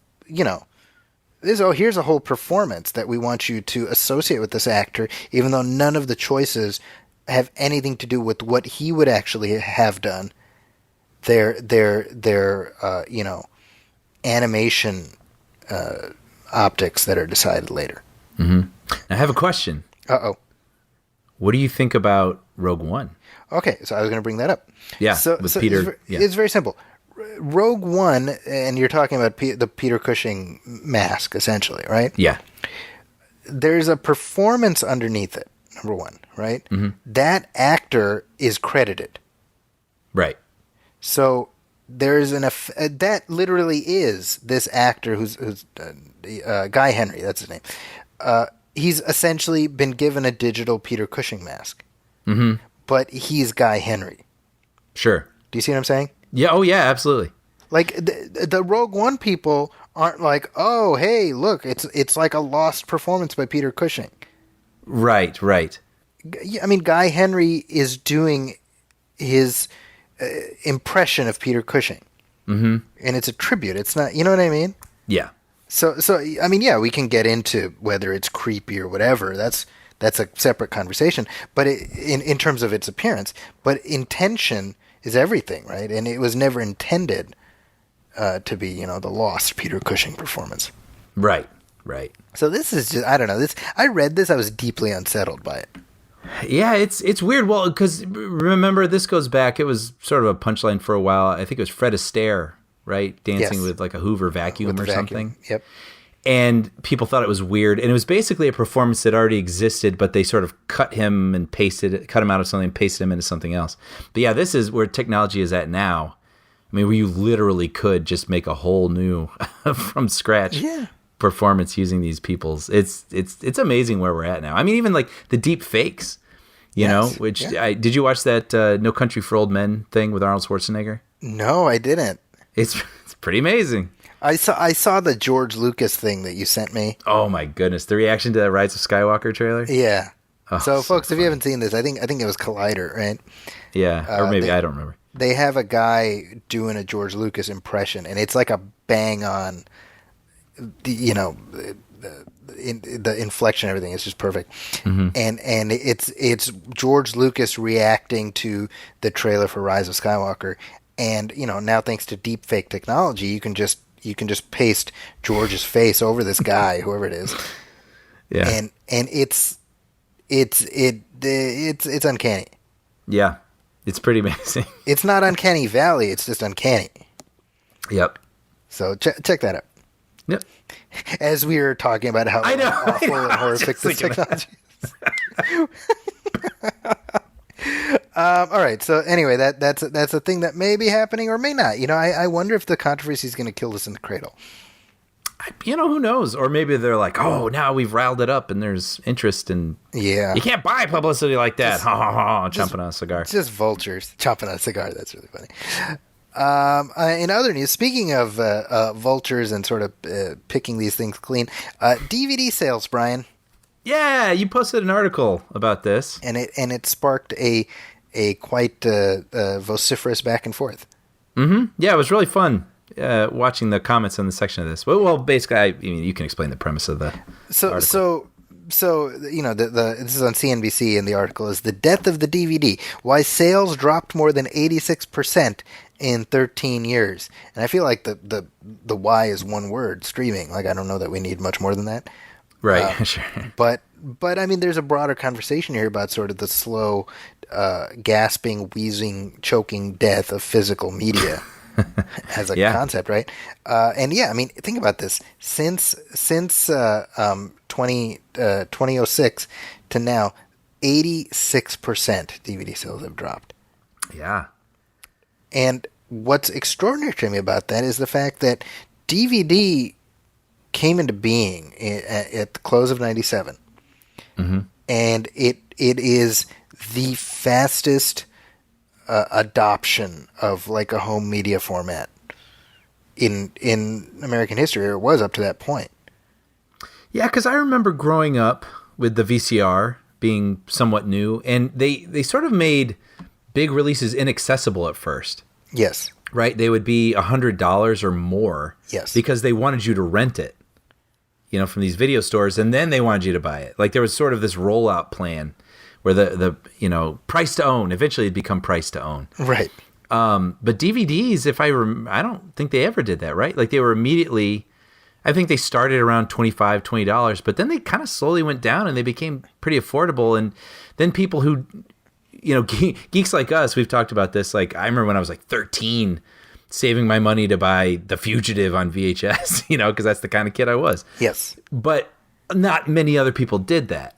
here's a whole performance that we want you to associate with this actor, even though none of the choices have anything to do with what he would actually have done. Their animation optics that are decided later. Mm-hmm. I have a question. Uh-oh. What do you think about Rogue One? Okay, so I was going to bring that up. Yeah, with Peter. It's very simple. Rogue One, and you're talking about the Peter Cushing mask, essentially, right? Yeah. There's a performance underneath it, number one, right? Mm-hmm. That actor is credited. Right. So there's that literally is this actor who's Guy Henry, that's his name. He's essentially been given a digital Peter Cushing mask. Mm-hmm. But he's Guy Henry. Sure. Do you see what I'm saying? Yeah. Oh, yeah, absolutely. Like the Rogue One people aren't like, oh, hey, look, it's like a lost performance by Peter Cushing. Right. I mean, Guy Henry is doing his impression of Peter Cushing, and it's a tribute. It's not, you know what I mean? Yeah. So I mean, yeah, we can get into whether it's creepy or whatever. That's a separate conversation. But in terms of its appearance, but intention is everything, right? And it was never intended to be, the lost Peter Cushing performance. Right. So this is just, I don't know. I read this, I was deeply unsettled by it. Yeah, it's weird. Well, because remember, this goes back. It was sort of a punchline for a while. I think it was Fred Astaire, right, dancing with like a Hoover vacuum or something. Yep. And people thought it was weird, and it was basically a performance that already existed, but they sort of cut him out of something and pasted him into something else. But yeah, this is where technology is at now. I mean, where you literally could just make a whole new from scratch performance using these people's. It's amazing where we're at now. I mean, even like the deep fakes, you know. Which did you watch that No Country for Old Men thing with Arnold Schwarzenegger? No, I didn't. It's pretty amazing. I saw the George Lucas thing that you sent me. Oh my goodness, the reaction to that Rise of Skywalker trailer. Yeah. Oh, so folks, if you haven't seen this, I think it was Collider, right? Yeah, or maybe I don't remember. They have a guy doing a George Lucas impression, and it's like a bang on. The inflection, everything is just perfect, and it's George Lucas reacting to the trailer for Rise of Skywalker, and now thanks to deep fake technology, you can just paste George's face over this guy, whoever it is, and it's uncanny. Yeah, it's pretty amazing. It's not Uncanny Valley; it's just uncanny. Yep. So check that out. Yep. As we were talking about how awful and horrific this technology is. All right. So anyway, that's a thing that may be happening or may not. I wonder if the controversy is going to kill us in the cradle. Who knows? Or maybe they're like, oh, now we've riled it up and there's interest in. Yeah. You can't buy publicity like that. Chomping on a cigar. Just vultures chomping on a cigar. That's really funny. In other news, speaking of vultures and sort of picking these things clean, DVD sales, Brian. Yeah, you posted an article about this, and it sparked a quite vociferous back and forth. Mm-hmm. Yeah, it was really fun watching the comments on the section of this. Well, basically, you can explain the premise of the article. So this is on CNBC, and the article is "The Death of the DVD: Why Sales Dropped More Than 86% in 13 Years." And I feel like the why is one word: streaming. Like, I don't know that we need much more than that. Right. Sure. But I mean, there's a broader conversation here about sort of the slow, gasping, wheezing, choking death of physical media. As a concept, right? And I mean, think about this. Since 2006 to now, 86% DVD sales have dropped. Yeah. And what's extraordinary to me about that is the fact that DVD came into being at the close of 97. Mm-hmm. And it is the fastest adoption of like a home media format in American history, or it was up to that point. Yeah, because I remember growing up with the VCR being somewhat new, and they sort of made big releases inaccessible at first. Yes. Right? They would be $100 or more. Yes. Because they wanted you to rent it, from these video stores, and then they wanted you to buy it. Like, there was sort of this rollout plan where the price to own, eventually it'd become price to own. Right. But DVDs, I don't think they ever did that, right? Like, they were immediately, I think they started around $25, $20, but then they kind of slowly went down and they became pretty affordable. And then people who, geeks like us, we've talked about this. Like, I remember when I was like 13, saving my money to buy The Fugitive on VHS, because that's the kind of kid I was. Yes. But not many other people did that.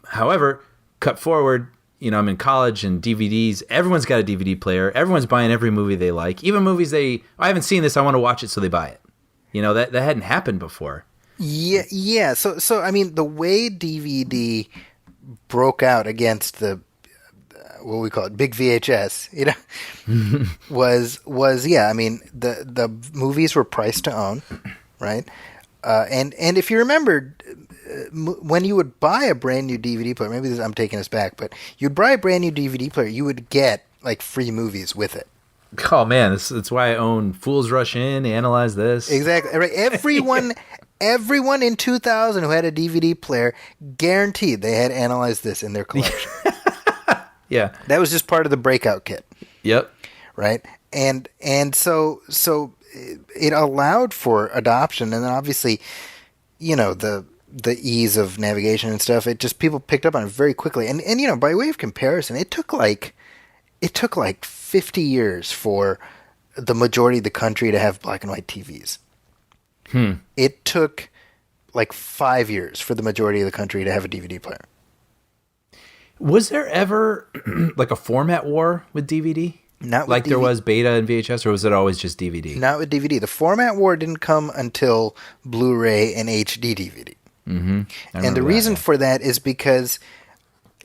However, cut forward, I'm in college and DVDs. Everyone's got a DVD player. Everyone's buying every movie they like. Even movies I haven't seen this, I want to watch it, so they buy it. That hadn't happened before. Yeah. So I mean, the way DVD broke out against the what we call it, big VHS, was yeah. I mean, the movies were priced to own, right? And if you remember, when you would buy a brand new DVD player, maybe I'm taking this back, but you'd buy a brand new DVD player, you would get like free movies with it. Oh man, that's why I own Fools Rush In, Analyze This. Exactly. Right. Everyone in 2000 who had a DVD player, guaranteed they had Analyze This in their collection. Yeah. That was just part of the breakout kit. Yep. Right. And so it allowed for adoption, and then obviously, the ease of navigation and stuff, it just, people picked up on it very quickly. And by way of comparison, it took like 50 years for the majority of the country to have black and white TVs. It took like 5 years for the majority of the country to have a DVD player. Was there ever like a format war with DVD? Not with like DVD. There was beta and VHS, or was it always just DVD? Not with DVD. The format war didn't come until Blu-ray and HD DVD. Mm-hmm. And the reason for that is because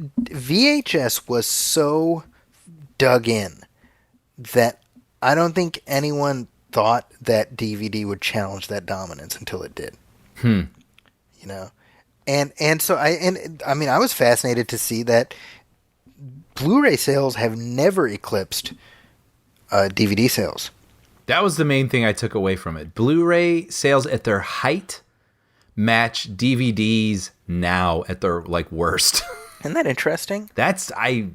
VHS was so dug in that I don't think anyone thought that DVD would challenge that dominance until it did. And so I was fascinated to see that Blu-ray sales have never eclipsed DVD sales. That was the main thing I took away from it. Blu-ray sales at their height match DVDs now at their worst. Isn't that interesting? I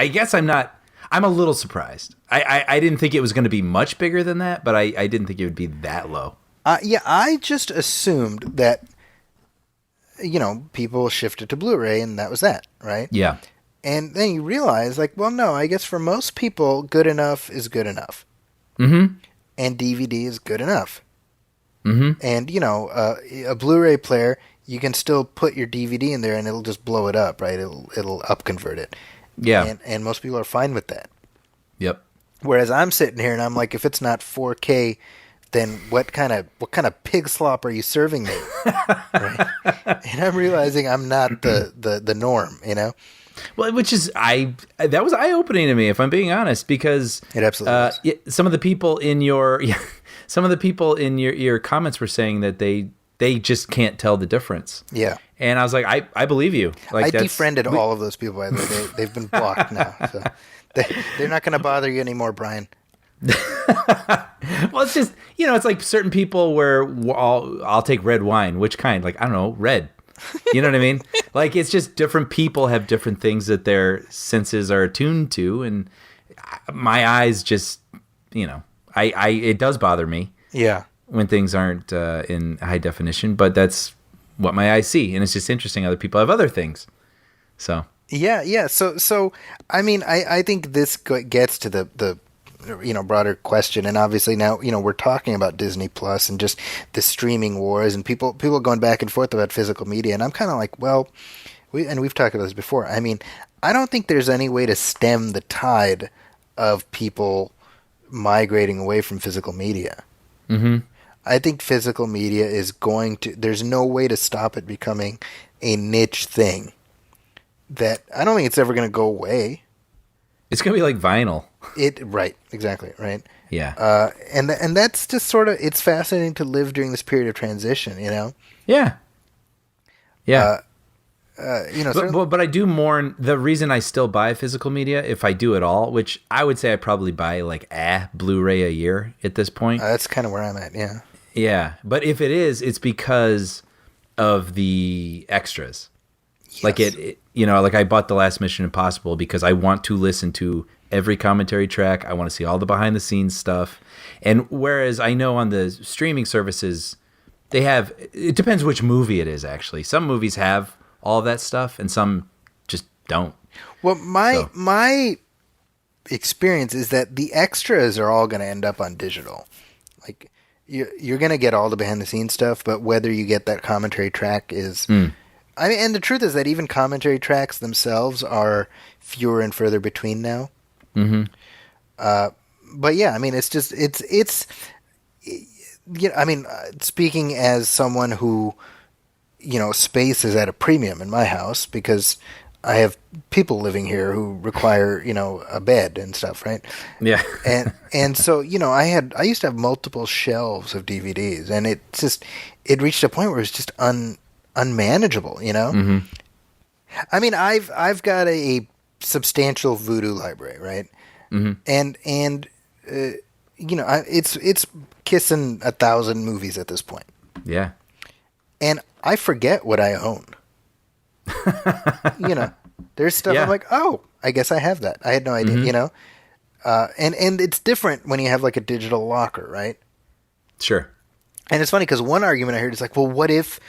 guess I'm a little surprised. I didn't think it was going to be much bigger than that, but I didn't think it would be that low. I just assumed that, people shifted to Blu-ray and that was that, right? Yeah. And then you realize, no, I guess for most people, good enough is good enough. Mm-hmm. And DVD is good enough. Mm-hmm. And, a Blu-ray player, you can still put your DVD in there and it'll just blow it up, right? It'll upconvert it. Yeah. And most people are fine with that. Yep. Whereas I'm sitting here and I'm like, if it's not 4K, then what kind of pig slop are you serving me? Right? And I'm realizing I'm not the norm, Well, which is that was eye-opening to me, if I'm being honest, because it absolutely is. Some of the people in your comments were saying that they just can't tell the difference. Yeah. And I was like, I believe you. I defriended all of those people, by the way. They've been blocked now. So they're not going to bother you anymore, Brian. Well, it's just, it's like certain people where I'll take red wine. Which kind? I don't know, red. You know what I mean? It's just different people have different things that their senses are attuned to. And my eyes just, it does bother me. Yeah. When things aren't in high definition, but that's what my eyes see. And it's just interesting. Other people have other things. So. Yeah. So I think this gets to the broader question, and obviously now we're talking about Disney Plus and just the streaming wars and people going back and forth about physical media, and I'm kind of like, well, we've talked about this before. I mean, I don't think there's any way to stem the tide of people migrating away from physical media. Mm-hmm. I think physical media is there's no way to stop it becoming a niche thing that I don't think it's ever going to go away. It's going to be like vinyl. Right, exactly, right. Yeah. And that's just sort of, it's fascinating to live during this period of transition, Yeah. Yeah. But I do mourn the reason I still buy physical media, if I do at all, which I would say I probably buy Blu-ray a year at this point. That's kind of where I'm at, yeah. Yeah, but if it is, it's because of the extras. Yes. I bought The Last Mission Impossible because I want to listen to every commentary track. I want to see all the behind the scenes stuff. And whereas I know on the streaming services, it depends which movie it is, actually. Some movies have all of that stuff and some just don't. Well, my experience is that the extras are all going to end up on digital. Like you're going to get all the behind the scenes stuff, but whether you get that commentary track is. I mean, and the truth is that even commentary tracks themselves are fewer and further between now. But yeah, I mean, it's just it's. I mean, speaking as someone who, space is at a premium in my house because I have people living here who require, a bed and stuff, right? Yeah. and so, I used to have multiple shelves of DVDs, and it reached a point where it was just unmanageable, I mean, I've got a substantial Vudu library, right? And it's kissing 1,000 movies at this point. Yeah. And I forget what I own. There's stuff I'm like, oh, I guess I have that. I had no idea, and it's different when you have like a digital locker, right? Sure. And it's funny because one argument I heard is like, well, what if,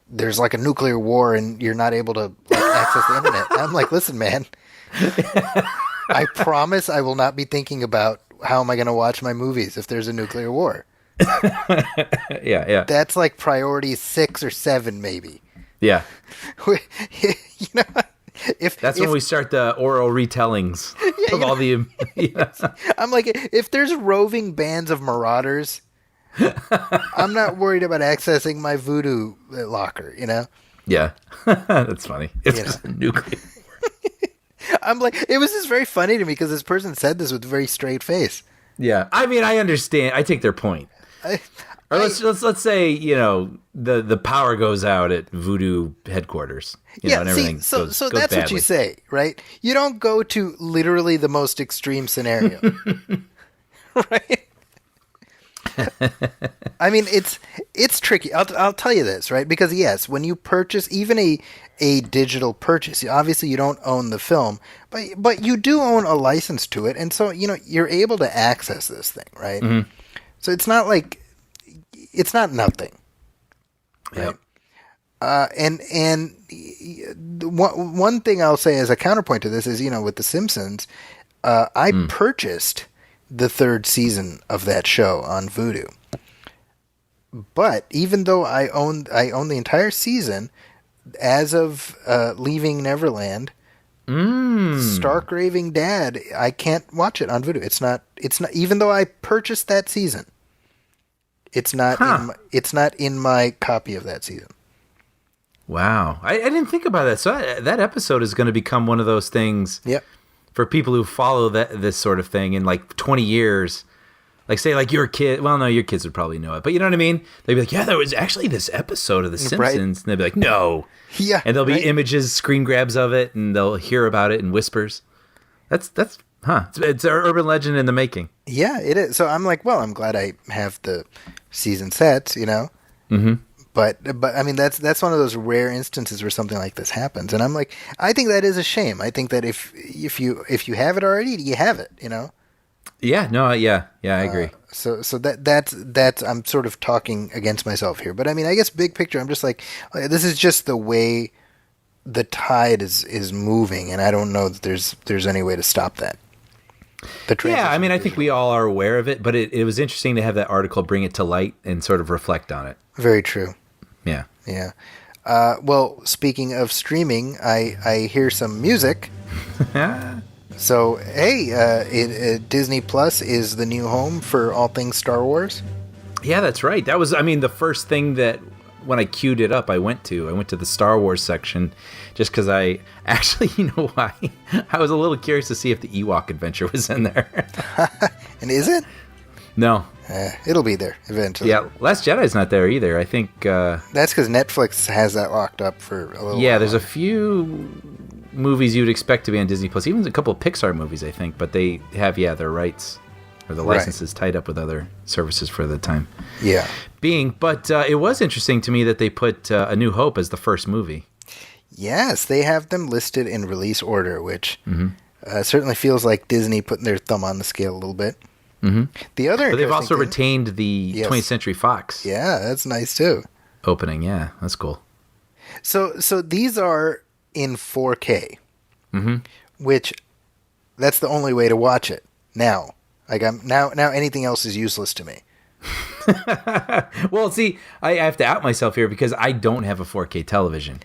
there's like a nuclear war and you're not able to access the internet? And I'm like, listen, man, I promise I will not be thinking about how am I going to watch my movies if there's a nuclear war. Yeah. That's like priority 6 or 7, maybe. Yeah. If when we start the oral retellings of all the. I'm like, if there's roving bands of marauders, I'm not worried about accessing my Vudu locker. Yeah, that's funny. It's nuclear. I'm like, it was just very funny to me because this person said this with a very straight face. Yeah, I mean, I understand. I take their point. Let's say the power goes out at Voodoo headquarters. And everything so goes that's badly. what you say, right? You don't go to literally the most extreme scenario, right? I mean, it's tricky. I'll tell you this, right? Because yes, when you purchase even a digital purchase, obviously you don't own the film, but you do own a license to it, and so you're able to access this thing, right? So it's not like it's not nothing, right? Yep. And one thing I'll say as a counterpoint to this is, with The Simpsons, I purchased the 3rd season of that show on Vudu. But even though I own the entire season, as of leaving Neverland, Stark Raving Dad, I can't watch it on Vudu. It's not even though I purchased that season. It's not in my copy of that season. Wow. I didn't think about that. So that episode is going to become one of those things. Yep. For people who follow this sort of thing in like 20 years, like say like your kid, well, no, your kids would probably know it, but you know what I mean? They'd be like, yeah, there was actually this episode of The Simpsons. Right. And they'd be like, no. Yeah. And there'll be images, screen grabs of it, and they'll hear about it in whispers. It's an urban legend in the making. Yeah, it is. So I'm like, well, I'm glad I have the season sets, Mm-hmm. But I mean that's one of those rare instances where something like this happens, and I'm like, I think that is a shame. I think that if you have it already, you have it, Yeah, no, yeah, I agree. So that's I'm sort of talking against myself here, but I mean, I guess big picture, I'm just like, this is just the way the tide is moving, and I don't know that there's any way to stop that. Yeah, I mean, I think we all are aware of it, but it was interesting to have that article bring it to light and sort of reflect on it. Very true. Yeah. Yeah. Well, speaking of streaming, I hear some music. So, hey, Disney Plus is the new home for all things Star Wars. Yeah, that's right. That was, I mean, the first thing that when I queued it up, I went to the Star Wars section just because I actually, why? I was a little curious to see if the Ewok adventure was in there. And is it? No. It'll be there eventually. Yeah, Last Jedi's not there either. I think that's because Netflix has that locked up for a little while. Yeah, there's a few movies you'd expect to be on Disney Plus, even a couple of Pixar movies, I think, but they have their rights or the licenses tied up with other services for the time. Yeah. But it was interesting to me that they put A New Hope as the first movie. Yes, they have them listed in release order, which certainly feels like Disney putting their thumb on the scale a little bit. Mm-hmm. But they've also retained the 20th Century Fox. Yeah, that's nice too. Opening, yeah, that's cool. So these are in 4K, which That's the only way to watch it now. Like now anything else is useless to me. Well, see, I have to out myself here because I don't have a 4K television.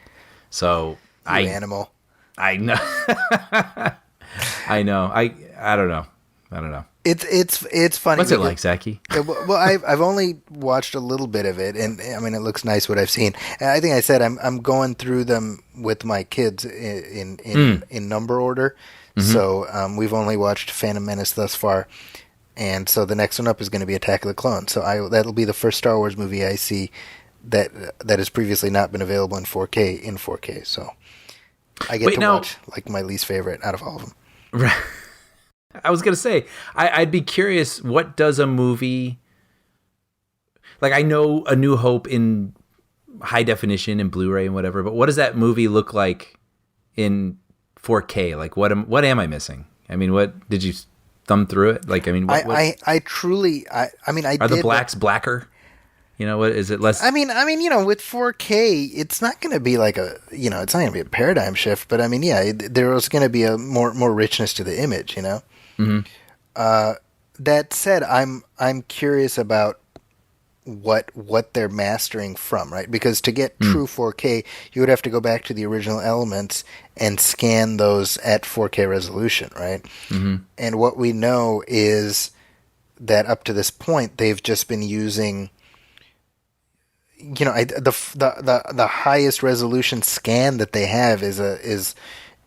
So You animal. I know. I know. I don't know. It's funny. What's it like, Zachy? Well, I've only watched a little bit of it, and I mean it looks nice what I've seen. And I think I said I'm going through them with my kids in number order. Mm-hmm. So we've only watched Phantom Menace thus far, and so the next one up is going to be Attack of the Clones. So that'll be the first Star Wars movie I see that has previously not been available in 4K in 4K. So I get watch like my least favorite out of all of them. Right. I was gonna say, I'd be curious. What does a movie like? I know A New Hope in high definition and Blu-ray and whatever, but what does that movie look like in 4K? Like, what am I missing? I mean, what did you thumb through it? Like, I mean, what I truly, I mean, are the blacks blacker? You know, what is it less? I mean, with 4K, it's not going to be like it's not going to be a paradigm shift, but I mean, yeah, there was going to be a more richness to the image, you know. Mm-hmm. That said, I'm curious about what they're mastering from, right? Because to get true 4K, you would have to go back to the original elements and scan those at 4K resolution, right? Mm-hmm. And what we know is that up to this point, they've just been using, the highest resolution scan that they have is a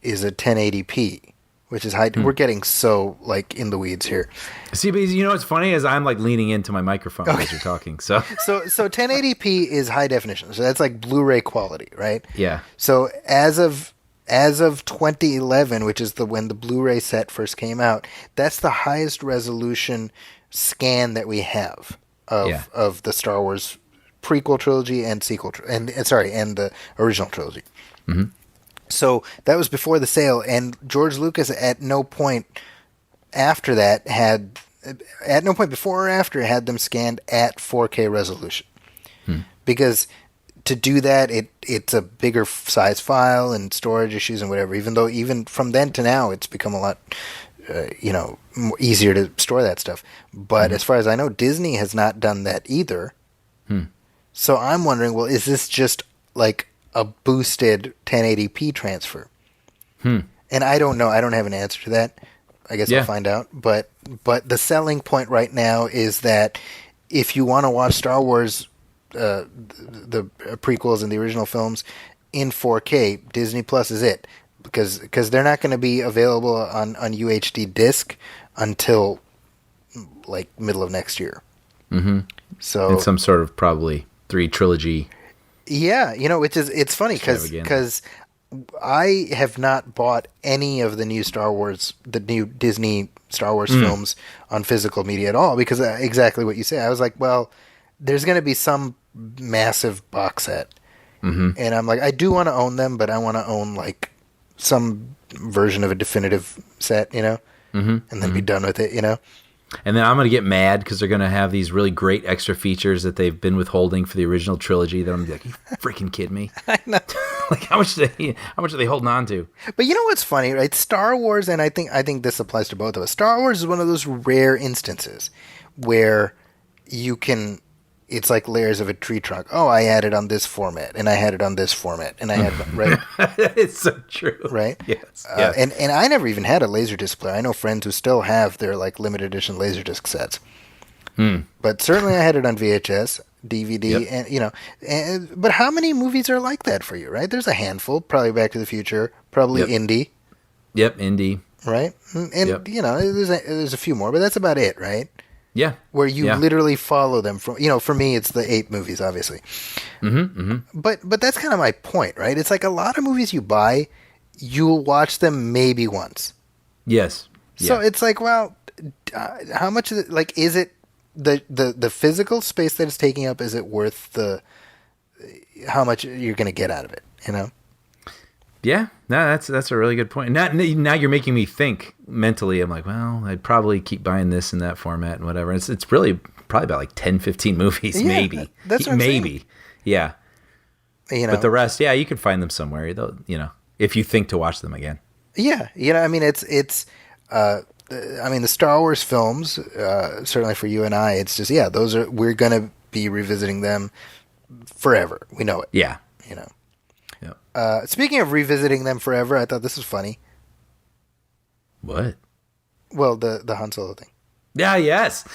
1080p. Which is high. We're getting so like in the weeds here. See, but you know what's funny is I'm like leaning into my microphone as you're talking. So 1080p is high definition. So that's like Blu-ray quality, right? Yeah. So as of 2011, which is when the Blu-ray set first came out, that's the highest resolution scan that we have of the Star Wars prequel trilogy and sequel and the original trilogy. Mm-hmm. So that was before the sale, and George Lucas at no point before or after had them scanned at 4K resolution. Because to do that, it's a bigger size file and storage issues and whatever. Even from then to now, it's become a lot more easier to store that stuff. But as far as I know, Disney has not done that either. So I'm wondering, well, is this just like a boosted 1080p transfer? And I don't know. I don't have an answer to that. I guess I'll find out. But the selling point right now is that if you want to watch Star Wars, the prequels and the original films in 4K, Disney Plus is it. Because they're not going to be available on UHD disc until like middle of next year. Mm-hmm. So in some sort of probably 3 trilogy. Yeah, it's funny because I have not bought any of the new Disney Star Wars films on physical media at all because exactly what you say. I was like, well, there's going to be some massive box set. Mm-hmm. And I'm like, I do want to own them, but I want to own like some version of a definitive set, and then be done with it, And then I'm going to get mad because they're going to have these really great extra features that they've been withholding for the original trilogy. That I'm going to be like, you freaking kidding me? I know. Like how much are they holding on to? But you know what's funny, right? Star Wars, and I think this applies to both of us. Star Wars is one of those rare instances where you can. It's like layers of a tree trunk. Oh, I had it on this format, and I had it on this format, and I had right. It's so true, right? Yes. And I never even had a Laserdisc player. I know friends who still have their like limited edition Laserdisc sets. But certainly, I had it on VHS, DVD, and but how many movies are like that for you? Right? There's a handful. Probably Back to the Future. Probably Indy. Yep, Indy. Right, and there's a few more, but that's about it, right? Yeah. Where you literally follow them from, for me, it's the 8 movies, obviously. Mm-hmm, mm-hmm. But that's kind of my point, right? It's like a lot of movies you buy, you'll watch them maybe once. Yes. So it's like, well, how much is it, like, is it the physical space that it's taking up, is it worth how much you're going to get out of it, Yeah, no, that's a really good point. Now you're making me think mentally. I'm like, well, I'd probably keep buying this in that format and whatever. It's really probably about like 10, 15 movies, maybe. That's what I'm saying. Yeah. But the rest, you can find them somewhere, if you think to watch them again. Yeah, I mean, it's I mean, the Star Wars films, certainly for you and I, it's just, we're going to be revisiting them forever. We know it. Yeah. You know. Yeah. Speaking of revisiting them forever, I thought this was funny. What? Well, the Han Solo thing. Yeah, yes.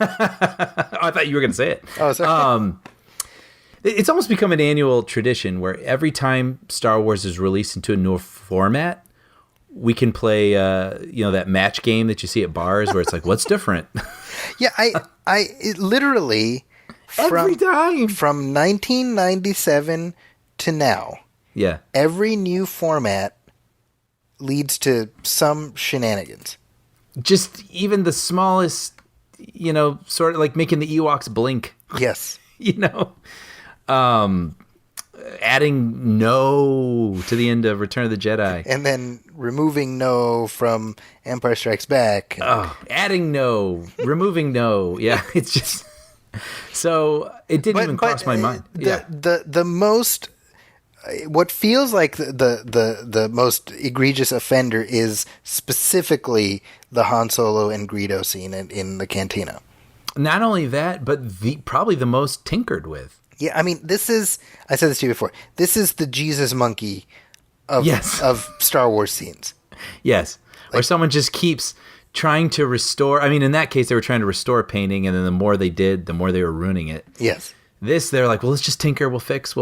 I thought you were going to say it. Oh, sorry. It's almost become an annual tradition where every time Star Wars is released into a new format, we can play, that match game that you see at bars where it's like, what's different? Yeah, it literally Every time. From 1997 to now. Yeah. Every new format leads to some shenanigans. Just even the smallest, sort of like making the Ewoks blink. Yes. Adding no to the end of Return of the Jedi. And then removing no from Empire Strikes Back. Adding no, removing no. Yeah, it's just... So it didn't even cross my mind. The most... What feels like the most egregious offender is specifically the Han Solo and Greedo scene in the cantina. Not only that, but probably the most tinkered with. Yeah, I mean, I said this to you before, this is the Jesus monkey of Star Wars scenes. Yes. Or someone just keeps trying to restore. I mean, in that case, they were trying to restore a painting, and then the more they did, the more they were ruining it. Yes. This, they're like, well, let's just tinker. We'll fix.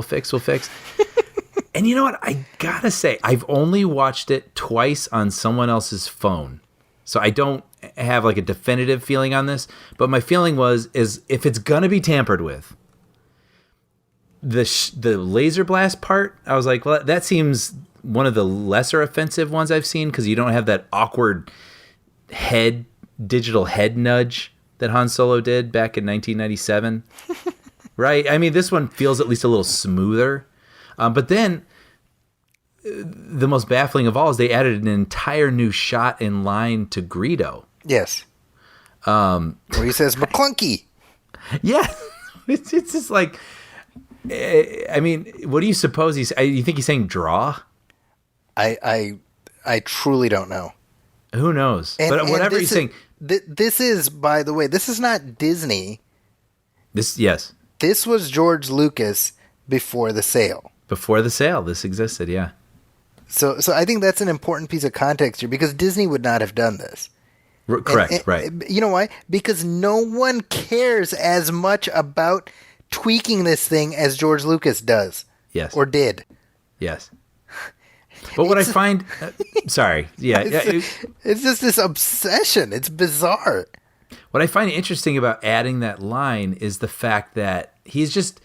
And you know what? I gotta say, I've only watched it twice on someone else's phone. So I don't have like a definitive feeling on this. But my feeling is if it's gonna be tampered with, the laser blast part, I was like, well, that seems one of the lesser offensive ones I've seen, because you don't have that awkward digital head nudge that Han Solo did back in 1997. Right? I mean, this one feels at least a little smoother. But then the most baffling of all is they added an entire new shot in line to Greedo. Yes. Where he says McClunky. Yeah. It's just like, I mean, what do you suppose you think he's saying draw? I truly don't know. Who knows? But whatever he's saying. This is, by the way, this is not Disney. Yes. This was George Lucas before the sale. Before the sale, this existed, yeah. So I think that's an important piece of context here, because Disney would not have done this. Correct, right. You know why? Because no one cares as much about tweaking this thing as George Lucas does. Yes. Or did. Yes. But what I find... sorry. Yeah. It's just this obsession. It's bizarre. What I find interesting about adding that line is the fact that he's just...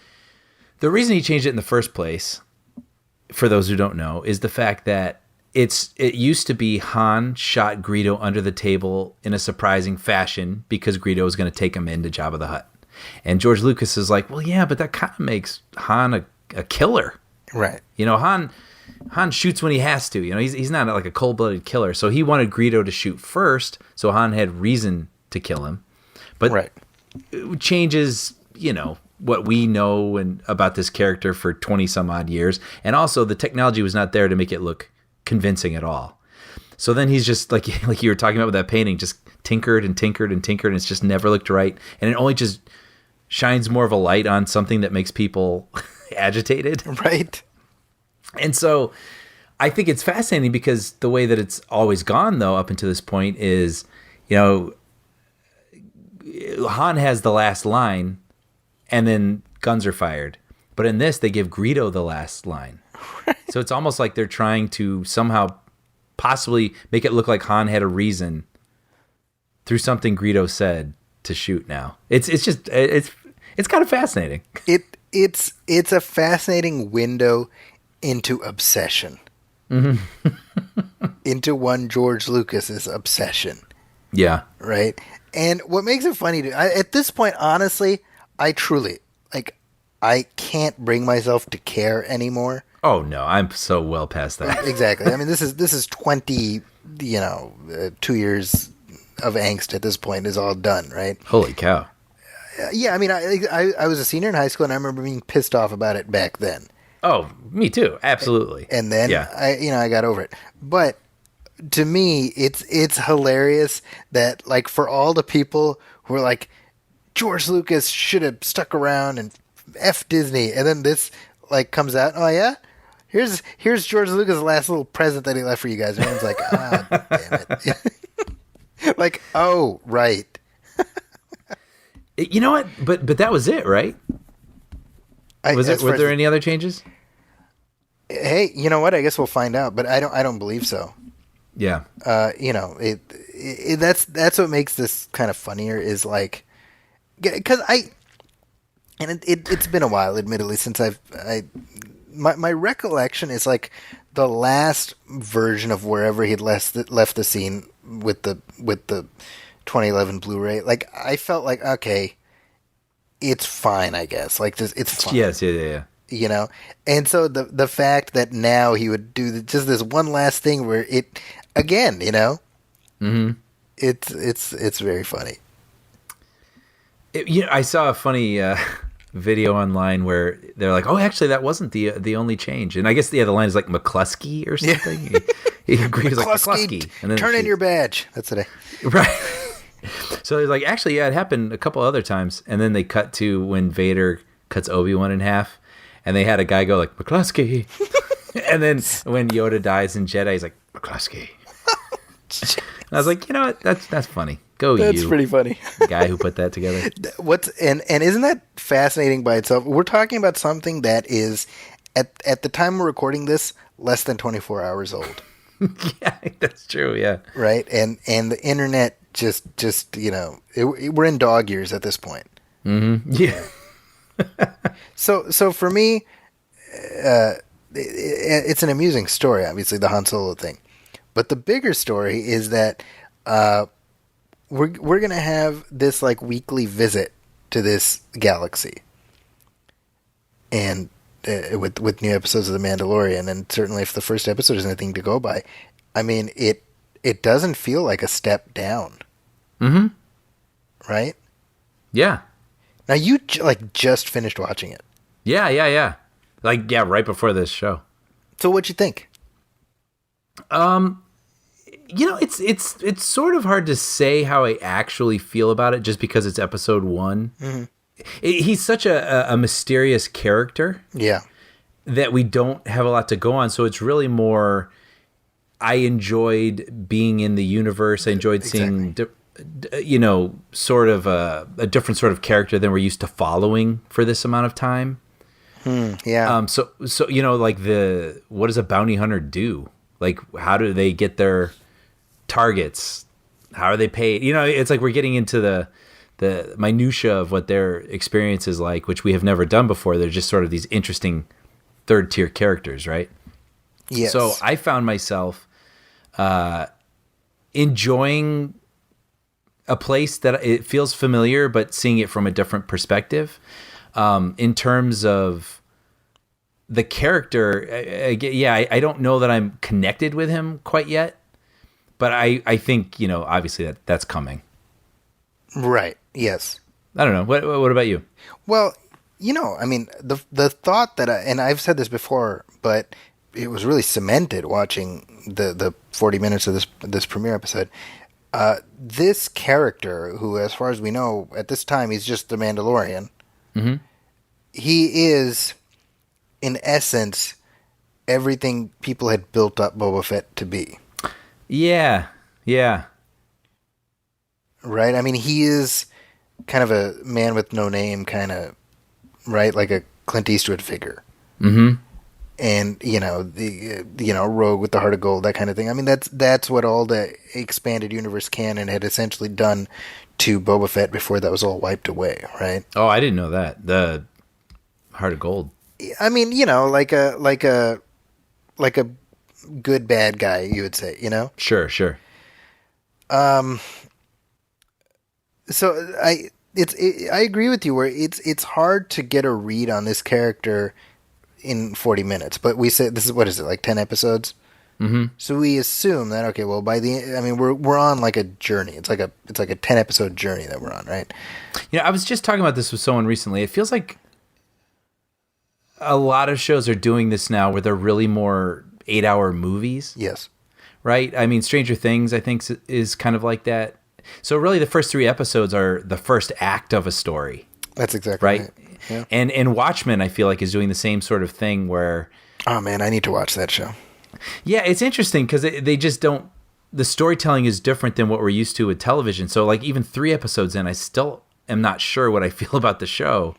The reason he changed it in the first place, for those who don't know, is the fact that it used to be Han shot Greedo under the table in a surprising fashion because Greedo was going to take him into Jabba the Hutt. And George Lucas is like, well, yeah, but that kind of makes Han a killer. Right. Han shoots when he has to. He's not like a cold-blooded killer. So he wanted Greedo to shoot first, so Han had reason to kill him. But it changes, what we know about this character for 20 some odd years. And also the technology was not there to make it look convincing at all. So then he's just like you were talking about with that painting, just tinkered and tinkered and tinkered, and it's just never looked right. And it only just shines more of a light on something that makes people agitated. Right. And so I think it's fascinating because the way that it's always gone, though, up until this point is, Han has the last line, and then guns are fired. But in this, they give Greedo the last line. Right. So it's almost like they're trying to somehow possibly make it look like Han had a reason through something Greedo said to shoot now. It's kind of fascinating. It's a fascinating window into obsession. Mm-hmm. Into one George Lucas's obsession. Yeah. Right? And what makes it funny, at this point, honestly, I truly, I can't bring myself to care anymore. Oh, no, I'm so well past that. Exactly. I mean, this is 20, 2 years of angst at this point is all done, right? Holy cow. Yeah, I mean, I was a senior in high school, and I remember being pissed off about it back then. Oh, me too. Absolutely. And then, I got over it. But to me, it's hilarious that like for all the people who are like George Lucas should have stuck around and F Disney, and then this like comes out. Oh yeah, here's George Lucas' last little present that he left for you guys. Everyone's like, ah, damn it. Like, oh right. You know what? But that was it, right? Were there any other changes? Hey, you know what? I guess we'll find out, but I don't believe so. Yeah. You know, that's what makes this kind of funnier is like, because it's been a while, admittedly, since my recollection is like the last version of wherever he'd left the scene with the 2011 Blu-ray. Like I felt like, okay, it's fine, I guess. Like this, it's fine. Yes, yeah. You know, and so the fact that now he would do just this one last thing where it again, you know, it's very funny. I saw a funny video online where they're like, "Oh, actually, that wasn't the only change." And I guess the line is like McCluskey or something. Yeah. He agrees like McCluskey, and then turn in your badge. That's today, right? So he's like, actually, yeah, it happened a couple other times, and then they cut to when Vader cuts Obi-Wan in half. And they had a guy go like, McCluskey. And then when Yoda dies in Jedi, he's like, McCluskey. I was like, you know what? That's funny. That's pretty funny. Guy who put that together. And isn't that fascinating by itself? We're talking about something that is, at the time we're recording this, less than 24 hours old. Yeah, that's true, yeah. Right? And the internet just you know, we're in dog years at this point. Mm-hmm. Yeah. So for me, it's an amusing story, obviously, the Han Solo thing. But the bigger story is that we're going to have this like weekly visit to this galaxy. And with new episodes of The Mandalorian, and certainly if the first episode is anything to go by, I mean, it doesn't feel like a step down. Mm-hmm. Right? Yeah. Now you just finished watching it. Yeah. Like right before this show. So what'd you think? You know, it's sort of hard to say how I actually feel about it, just because it's episode 1. Mm-hmm. He's such a mysterious character. Yeah. That we don't have a lot to go on, so it's really more. I enjoyed being in the universe. I enjoyed seeing. You know, sort of a different sort of character than we're used to following for this amount of time. Yeah. So you know, like what does a bounty hunter do? Like, how do they get their targets? How are they paid? You know, it's like we're getting into the minutia of what their experience is like, which we have never done before. They're just sort of these interesting third tier characters, right? Yes. So I found myself enjoying a place that it feels familiar, but seeing it from a different perspective. In terms of the character, I don't know that I'm connected with him quite yet, but I think, you know, obviously that's coming. Right. Yes. I don't know. What about you? Well, you know, I mean, the thought that and I've said this before, but it was really cemented watching the 40 minutes of this premiere episode. This character, who, as far as we know, at this time, he's just the Mandalorian. Mm-hmm. He is, in essence, everything people had built up Boba Fett to be. Yeah. Right? I mean, he is kind of a man with no name, kind of, right? Like a Clint Eastwood figure. Mm-hmm. And, you know, rogue with the heart of gold, that kind of thing. I mean, that's what all the expanded universe canon had essentially done to Boba Fett before that was all wiped away, right? Oh, I didn't know that. The heart of gold. I mean, you know, like a good bad guy, you would say, you know? Sure. So I agree with you where it's hard to get a read on this character in 40 minutes, but we say this is, what is it, like 10 episodes? Mm-hmm. So we assume that, okay, well, by the, I mean, we're on like a journey. It's like a 10 episode journey that we're on, right? You know, I was just talking about this with someone recently. It feels like a lot of shows are doing this now, where they're really more 8-hour movies. Yes. right? I mean, Stranger Things, I think, is kind of like that. So really, the first 3 episodes are the first act of a story. That's exactly right. right. Yeah. And Watchmen, I feel like, is doing the same sort of thing where. Oh man, I need to watch that show. Yeah, it's interesting because they just don't. The storytelling is different than what we're used to with television. So, like, even 3 episodes in, I still am not sure what I feel about the show,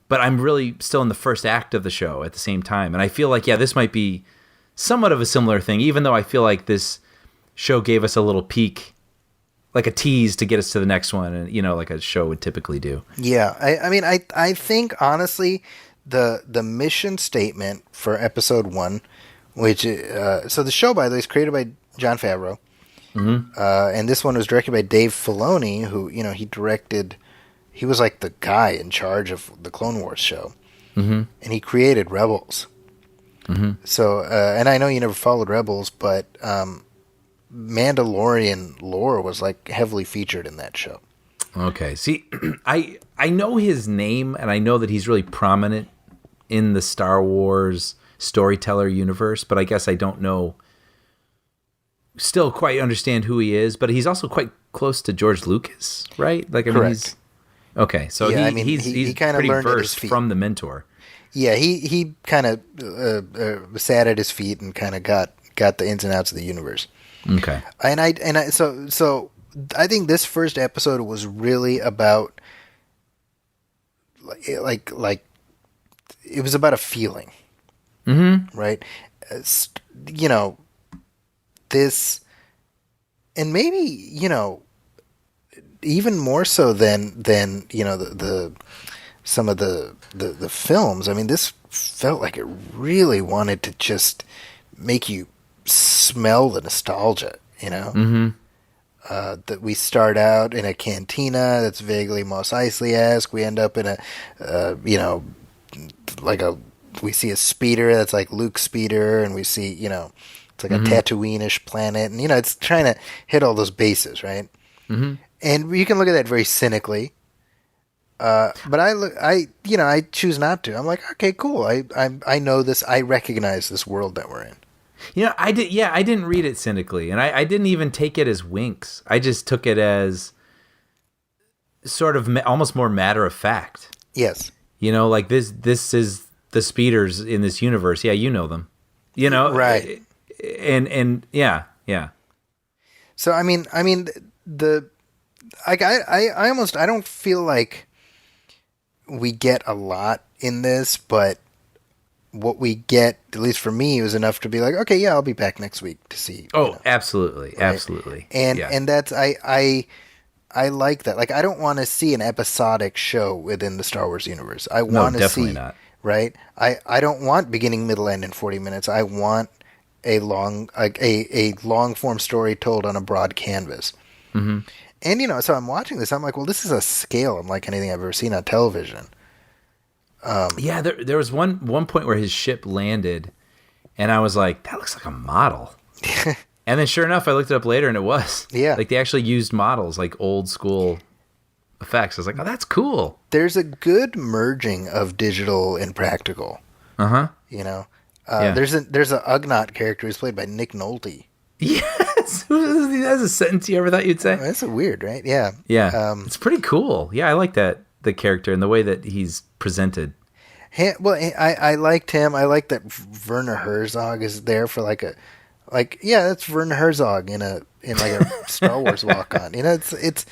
but I'm really still in the first act of the show at the same time. And I feel like, yeah, this might be somewhat of a similar thing, even though I feel like this show gave us a little peek, like a tease to get us to the next one, and like a show would typically do. Yeah, I mean, I think honestly, the mission statement for episode 1, which so the show, by the way, is created by Jon Favreau, and this one was directed by Dave Filoni, who he directed. He was like the guy in charge of the Clone Wars show, and he created Rebels. So, and I know you never followed Rebels, but Mandalorian lore was like heavily featured in that show. Okay. See, I know his name, and I know that he's really prominent in the Star Wars storyteller universe, but I guess I don't know, still quite understand who he is, but he's also quite close to George Lucas, right? Like, I mean, Correct. Okay, so Yeah, he's kind of pretty learned at his versed feet. from the mentor. Yeah, he kind of sat at his feet and kind of got the ins and outs of the universe. Okay. So I think this first episode was really about like it was about a feeling, right? This, and maybe even more so than the some of the films. I mean, this felt like it really wanted to just make you smell the nostalgia, that we start out in a cantina that's vaguely Mos Eisley-esque. We end up in a, we see a speeder that's like Luke's speeder, and we see, it's like a Tatooine-ish planet, and, it's trying to hit all those bases, right? Mm-hmm. And you can look at that very cynically. But I choose not to. I'm like, okay, cool. I know this. I recognize this world that we're in. I did. Yeah, I didn't read it cynically, and I didn't even take it as winks. I just took it as sort of almost more matter of fact. Yes. Like this is the speeders in this universe. Yeah, you know them. Right. And yeah. So I mean I don't feel like we get a lot in this, but what we get, at least for me, was enough to be like, okay, yeah, I'll be back next week to see. Oh, absolutely, right? Absolutely. And that's I like that. Like, I don't want to see an episodic show within the Star Wars universe. I want to see, not. Right? I don't want beginning, middle, end in 40 minutes. I want a long form story told on a broad canvas. Mm-hmm. And so I'm watching this. I'm like, well, this is a scale unlike anything I've ever seen on television. Yeah, there was one point where his ship landed, and I was like, that looks like a model. And then sure enough, I looked it up later, and it was. Yeah. Like, they actually used models, like old school effects. I was like, oh, that's cool. There's a good merging of digital and practical. Uh-huh. Yeah. There's a Ugnaught character who's played by Nick Nolte. Yes. That's a sentence you ever thought you'd say. That's weird, right? Yeah. Yeah. It's pretty cool. Yeah, I like the character and the way that he's presented. I liked him. I like that Werner Herzog is there for that's Werner Herzog in like a Star Wars walk on. It's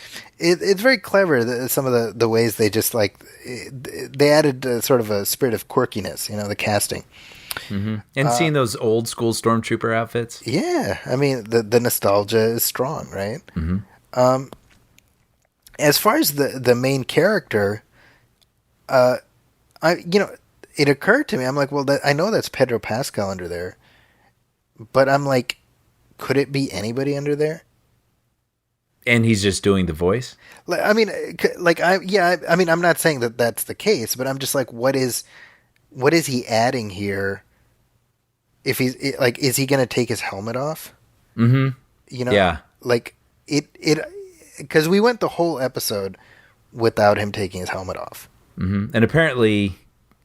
very clever, some of the ways they just they added sort of a spirit of quirkiness. The casting. Mm-hmm. And seeing those old school stormtrooper outfits. Yeah, I mean the nostalgia is strong, right? Mm-hmm. As far as the main character, it occurred to me. I'm like, well, I know that's Pedro Pascal under there, but I'm like, could it be anybody under there? And he's just doing the voice. I mean, I'm not saying that that's the case, but I'm just like, what is he adding here? If he's is he going to take his helmet off? Mm-hmm. Yeah. Like it because we went the whole episode without him taking his helmet off. Mm-hmm. And apparently,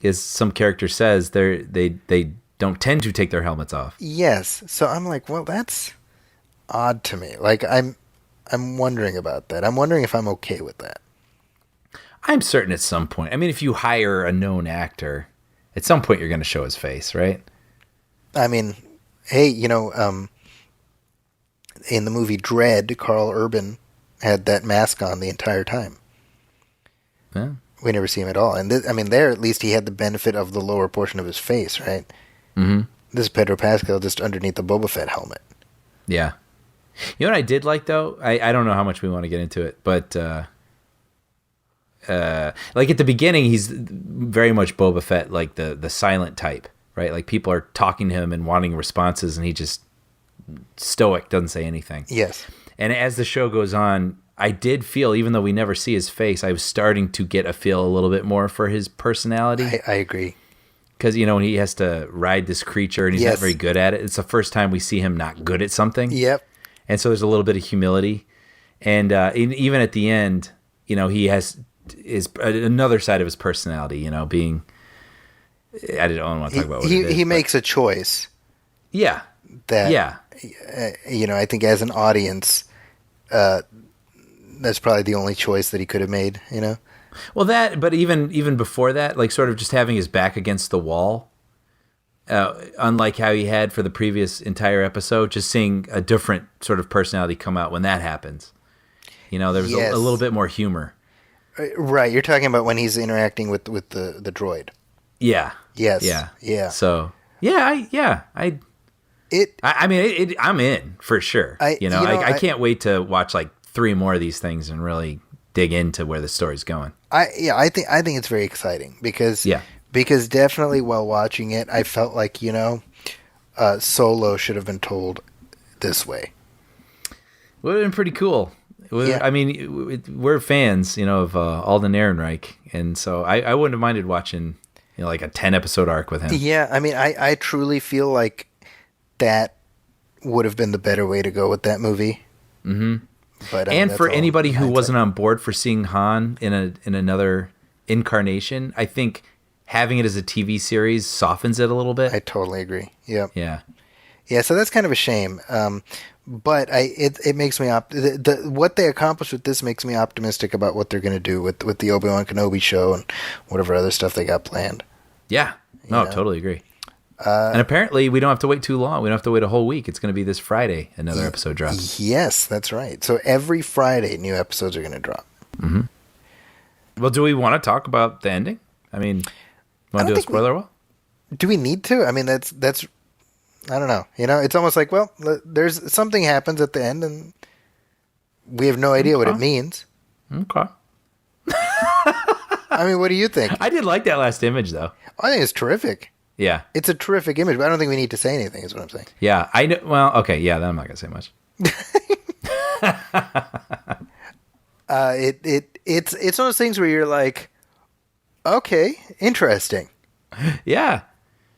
as some character says, they don't tend to take their helmets off. Yes. So I'm like, well, that's odd to me. Like I'm wondering about that. I'm wondering if I'm okay with that. I'm certain at some point. I mean, if you hire a known actor, at some point you're going to show his face, right? I mean, hey, in the movie Dread, Carl Urban had that mask on the entire time. Yeah. We never see him at all. And there at least he had the benefit of the lower portion of his face, right? Mm-hmm. This is Pedro Pascal just underneath the Boba Fett helmet. Yeah. You know what I did like, though? I don't know how much we want to get into it, but like at the beginning, he's very much Boba Fett, like the silent type, right? Like people are talking to him and wanting responses, and he just stoic, doesn't say anything. Yes. And as the show goes on, I did feel, even though we never see his face, I was starting to get a feel a little bit more for his personality. I agree. Because, when he has to ride this creature and he's not very good at it, it's the first time we see him not good at something. Yep. And so there's a little bit of humility. And even at the end, he has another side of his personality, being, I don't want to talk about what it is. He makes a choice. Yeah. That, I think as an audience, that's probably the only choice that he could have made, Well, but even before that, like sort of just having his back against the wall, unlike how he had for the previous entire episode, just seeing a different sort of personality come out when that happens. There's a little bit more humor. Right, you're talking about when he's interacting with the droid. Yeah. Yes. Yeah. So I'm in for sure. I can't wait to watch like 3 more of these things and really dig into where the story's going. I think it's very exciting because definitely while watching it, I felt like Solo should have been told this way. Would have been pretty cool. Yeah. I mean, we're fans, of Alden Ehrenreich, and so I wouldn't have minded watching, like a 10-episode arc with him. Yeah, I mean, I truly feel like that would have been the better way to go with that movie. Mm-hmm. But and for anybody who wasn't on board for seeing Han in another incarnation, I think having it as a TV series softens it a little bit. I totally agree. Yep. Yeah. Yeah. So that's kind of a shame. But it makes me what they accomplished with this makes me optimistic about what they're going to do with the Obi-Wan Kenobi show and whatever other stuff they got planned. Yeah. No, totally agree. And apparently we don't have to wait too long. We don't have to wait a whole week. It's going to be this Friday another episode drops. Yes, that's right. So every Friday new episodes are going to drop. Mm-hmm. Well, do we want to talk about the ending? I mean, want to do a spoiler wall? Do we need to? I mean, that's I don't know. It's almost like, well, there's something happens at the end and we have no idea what it means. Okay. I mean, what do you think? I did like that last image, though. I think it's terrific. Yeah. It's a terrific image, but I don't think we need to say anything, is what I'm saying. Yeah. I know. Well, okay. Yeah, then I'm not going to say much. It's one of those things where you're like, okay, interesting. Yeah.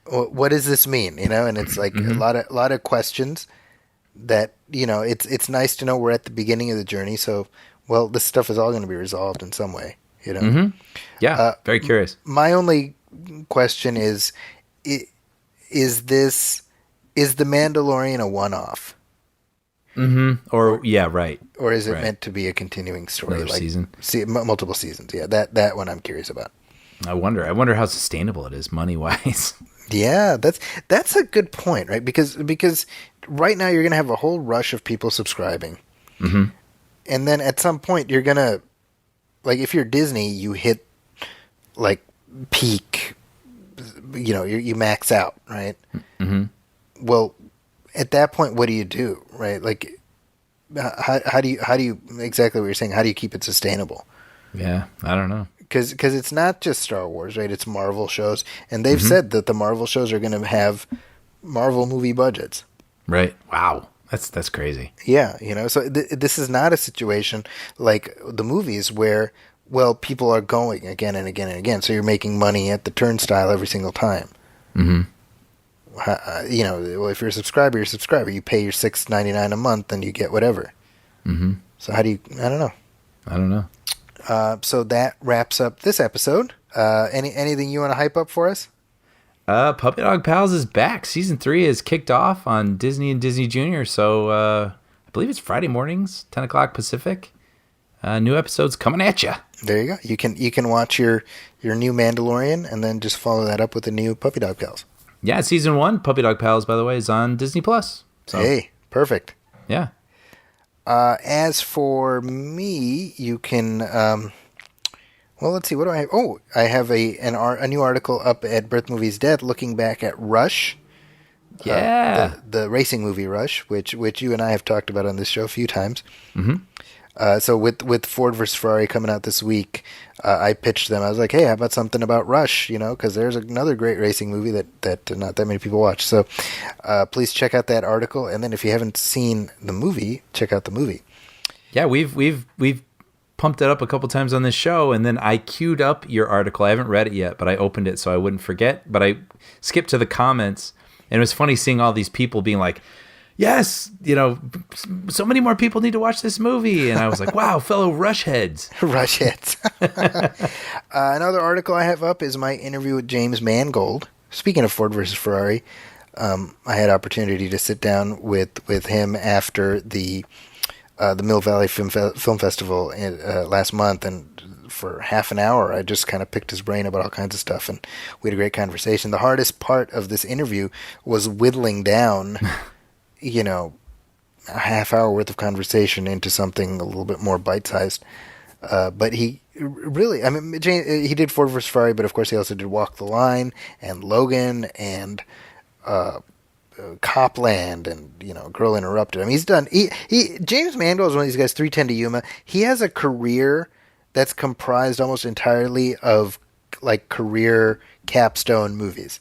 What does this mean? And it's like a lot of questions that, it's nice to know we're at the beginning of the journey. So, well, this stuff is all going to be resolved in some way, Mm-hmm. Yeah. Very curious. My only question is the Mandalorian a one-off? Mm-hmm. Or right. Or is it meant to be a continuing story? Another season? Multiple seasons, yeah. That one I'm curious about. I wonder how sustainable it is money-wise. Yeah, that's a good point, right? Because right now you're going to have a whole rush of people subscribing. Mm-hmm. And then at some point you're going to, like if you're Disney, you hit like peak, you max out, right? Mm-hmm. Well, at that point, what do you do, right? Like, how do you exactly what you're saying? How do you keep it sustainable? Yeah, I don't know. Because it's not just Star Wars, right? It's Marvel shows, and they've said that the Marvel shows are going to have Marvel movie budgets. Right. Wow. That's crazy. Yeah, so this is not a situation like the movies where, well, people are going again and again and again, so you're making money at the turnstile every single time. Mm-hmm. Well, if you're a subscriber, you're a subscriber. You pay your $6.99 a month, and you get whatever. Mm-hmm. So how do you? I don't know. So that wraps up this episode. Anything you want to hype up for us? Puppy Dog Pals is back. Season 3 is kicked off on Disney and Disney Junior. So I believe it's Friday mornings, 10 o'clock Pacific. New episodes coming at you. There you go. You can watch your new Mandalorian and then just follow that up with the new Puppy Dog Pals. Yeah, season 1, Puppy Dog Pals, by the way, is on Disney Plus. So, hey, perfect. Yeah. As for me, you can. Well, let's see. What do I have? Oh, I have a new article up at Birth Movies Dead looking back at Rush. Yeah. The racing movie Rush, which you and I have talked about on this show a few times. Mm-hmm. So with Ford versus Ferrari coming out this week, I pitched them. I was like, hey, how about something about Rush? Because there's another great racing movie that not that many people watch. So please check out that article. And then if you haven't seen the movie, check out the movie. Yeah, we've pumped it up a couple times on this show, and then I queued up your article. I haven't read it yet, but I opened it so I wouldn't forget. But I skipped to the comments, and it was funny seeing all these people being like, yes, so many more people need to watch this movie. And I was like, wow, fellow Rush heads. Rush heads. Another article I have up is my interview with James Mangold. Speaking of Ford versus Ferrari, I had opportunity to sit down with him after the Mill Valley Film Festival last month, and for half an hour I just kind of picked his brain about all kinds of stuff, and we had a great conversation. The hardest part of this interview was whittling down a half hour worth of conversation into something a little bit more bite-sized. But he really, he did Ford vs. Ferrari, but of course he also did Walk the Line and Logan and Copland and, Girl Interrupted. He's done, James Mangold is one of these guys, 310 to Yuma. He has a career that's comprised almost entirely of career capstone movies.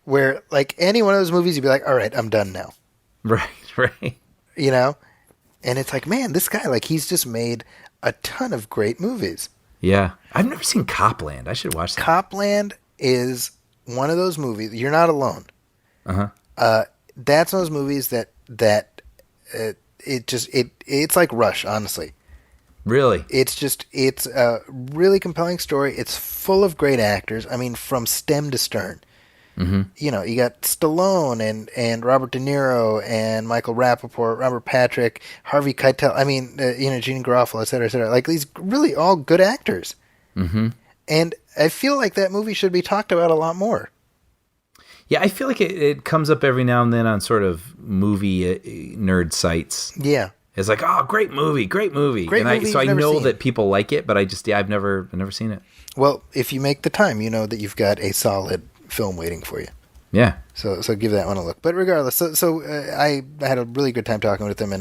Where any one of those movies, you'd be like, all right, I'm done now. Right. And it's like, man, this guy, he's just made a ton of great movies. Yeah. I've never seen Copland. I should watch that. Copland is one of those movies. You're not alone. Uh-huh. That's one of those movies that it's like Rush, honestly. Really? It's a really compelling story. It's full of great actors. From stem to stern. Mm-hmm. You got Stallone and Robert De Niro and Michael Rappaport, Robert Patrick, Harvey Keitel. Gene Garofalo, et cetera, et cetera. These really all good actors. Mm-hmm. And I feel like that movie should be talked about a lot more. Yeah, I feel like it comes up every now and then on sort of movie nerd sites. Yeah. It's like, oh, great movie. So I know that people like it, but I've never seen it. Well, if you make the time, you know that you've got a solid film waiting for you. Yeah. So give that one a look. But regardless, so I had a really good time talking with them,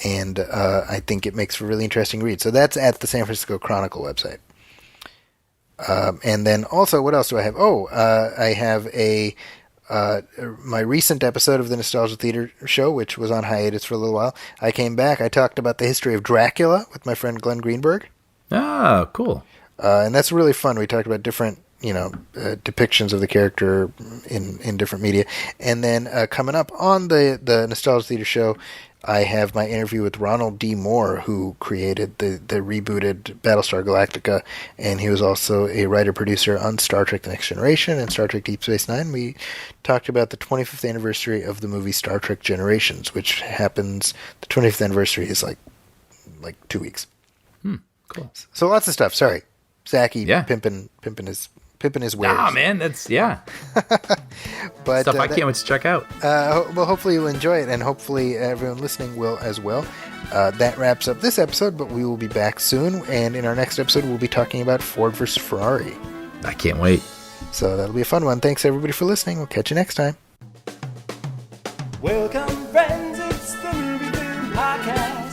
and I think it makes for a really interesting read. So that's at the San Francisco Chronicle website. And then also, what else do I have? I have my recent episode of the Nostalgia Theater show, which was on hiatus for a little while. I came back. I talked about the history of Dracula with my friend Glenn Greenberg. Oh, cool. And that's really fun. We talked about different, depictions of the character in different media. And then coming up on the Nostalgia Theater show, I have my interview with Ronald D. Moore, who created the rebooted Battlestar Galactica, and he was also a writer-producer on Star Trek The Next Generation and Star Trek Deep Space Nine. We talked about the 25th anniversary of the movie Star Trek Generations, which happens, the 25th anniversary is like 2 weeks. Cool. So lots of stuff. Sorry. Zachy pimping his wares. Ah, man, that's, yeah. But stuff I can't wait to check out. Well, hopefully you'll enjoy it, and hopefully everyone listening will as well. That wraps up this episode, but we will be back soon, and in our next episode we'll be talking about Ford versus Ferrari. I can't wait. So that'll be a fun one. Thanks everybody for listening. We'll catch you next time. Welcome, friends, it's the Movie Boom Podcast.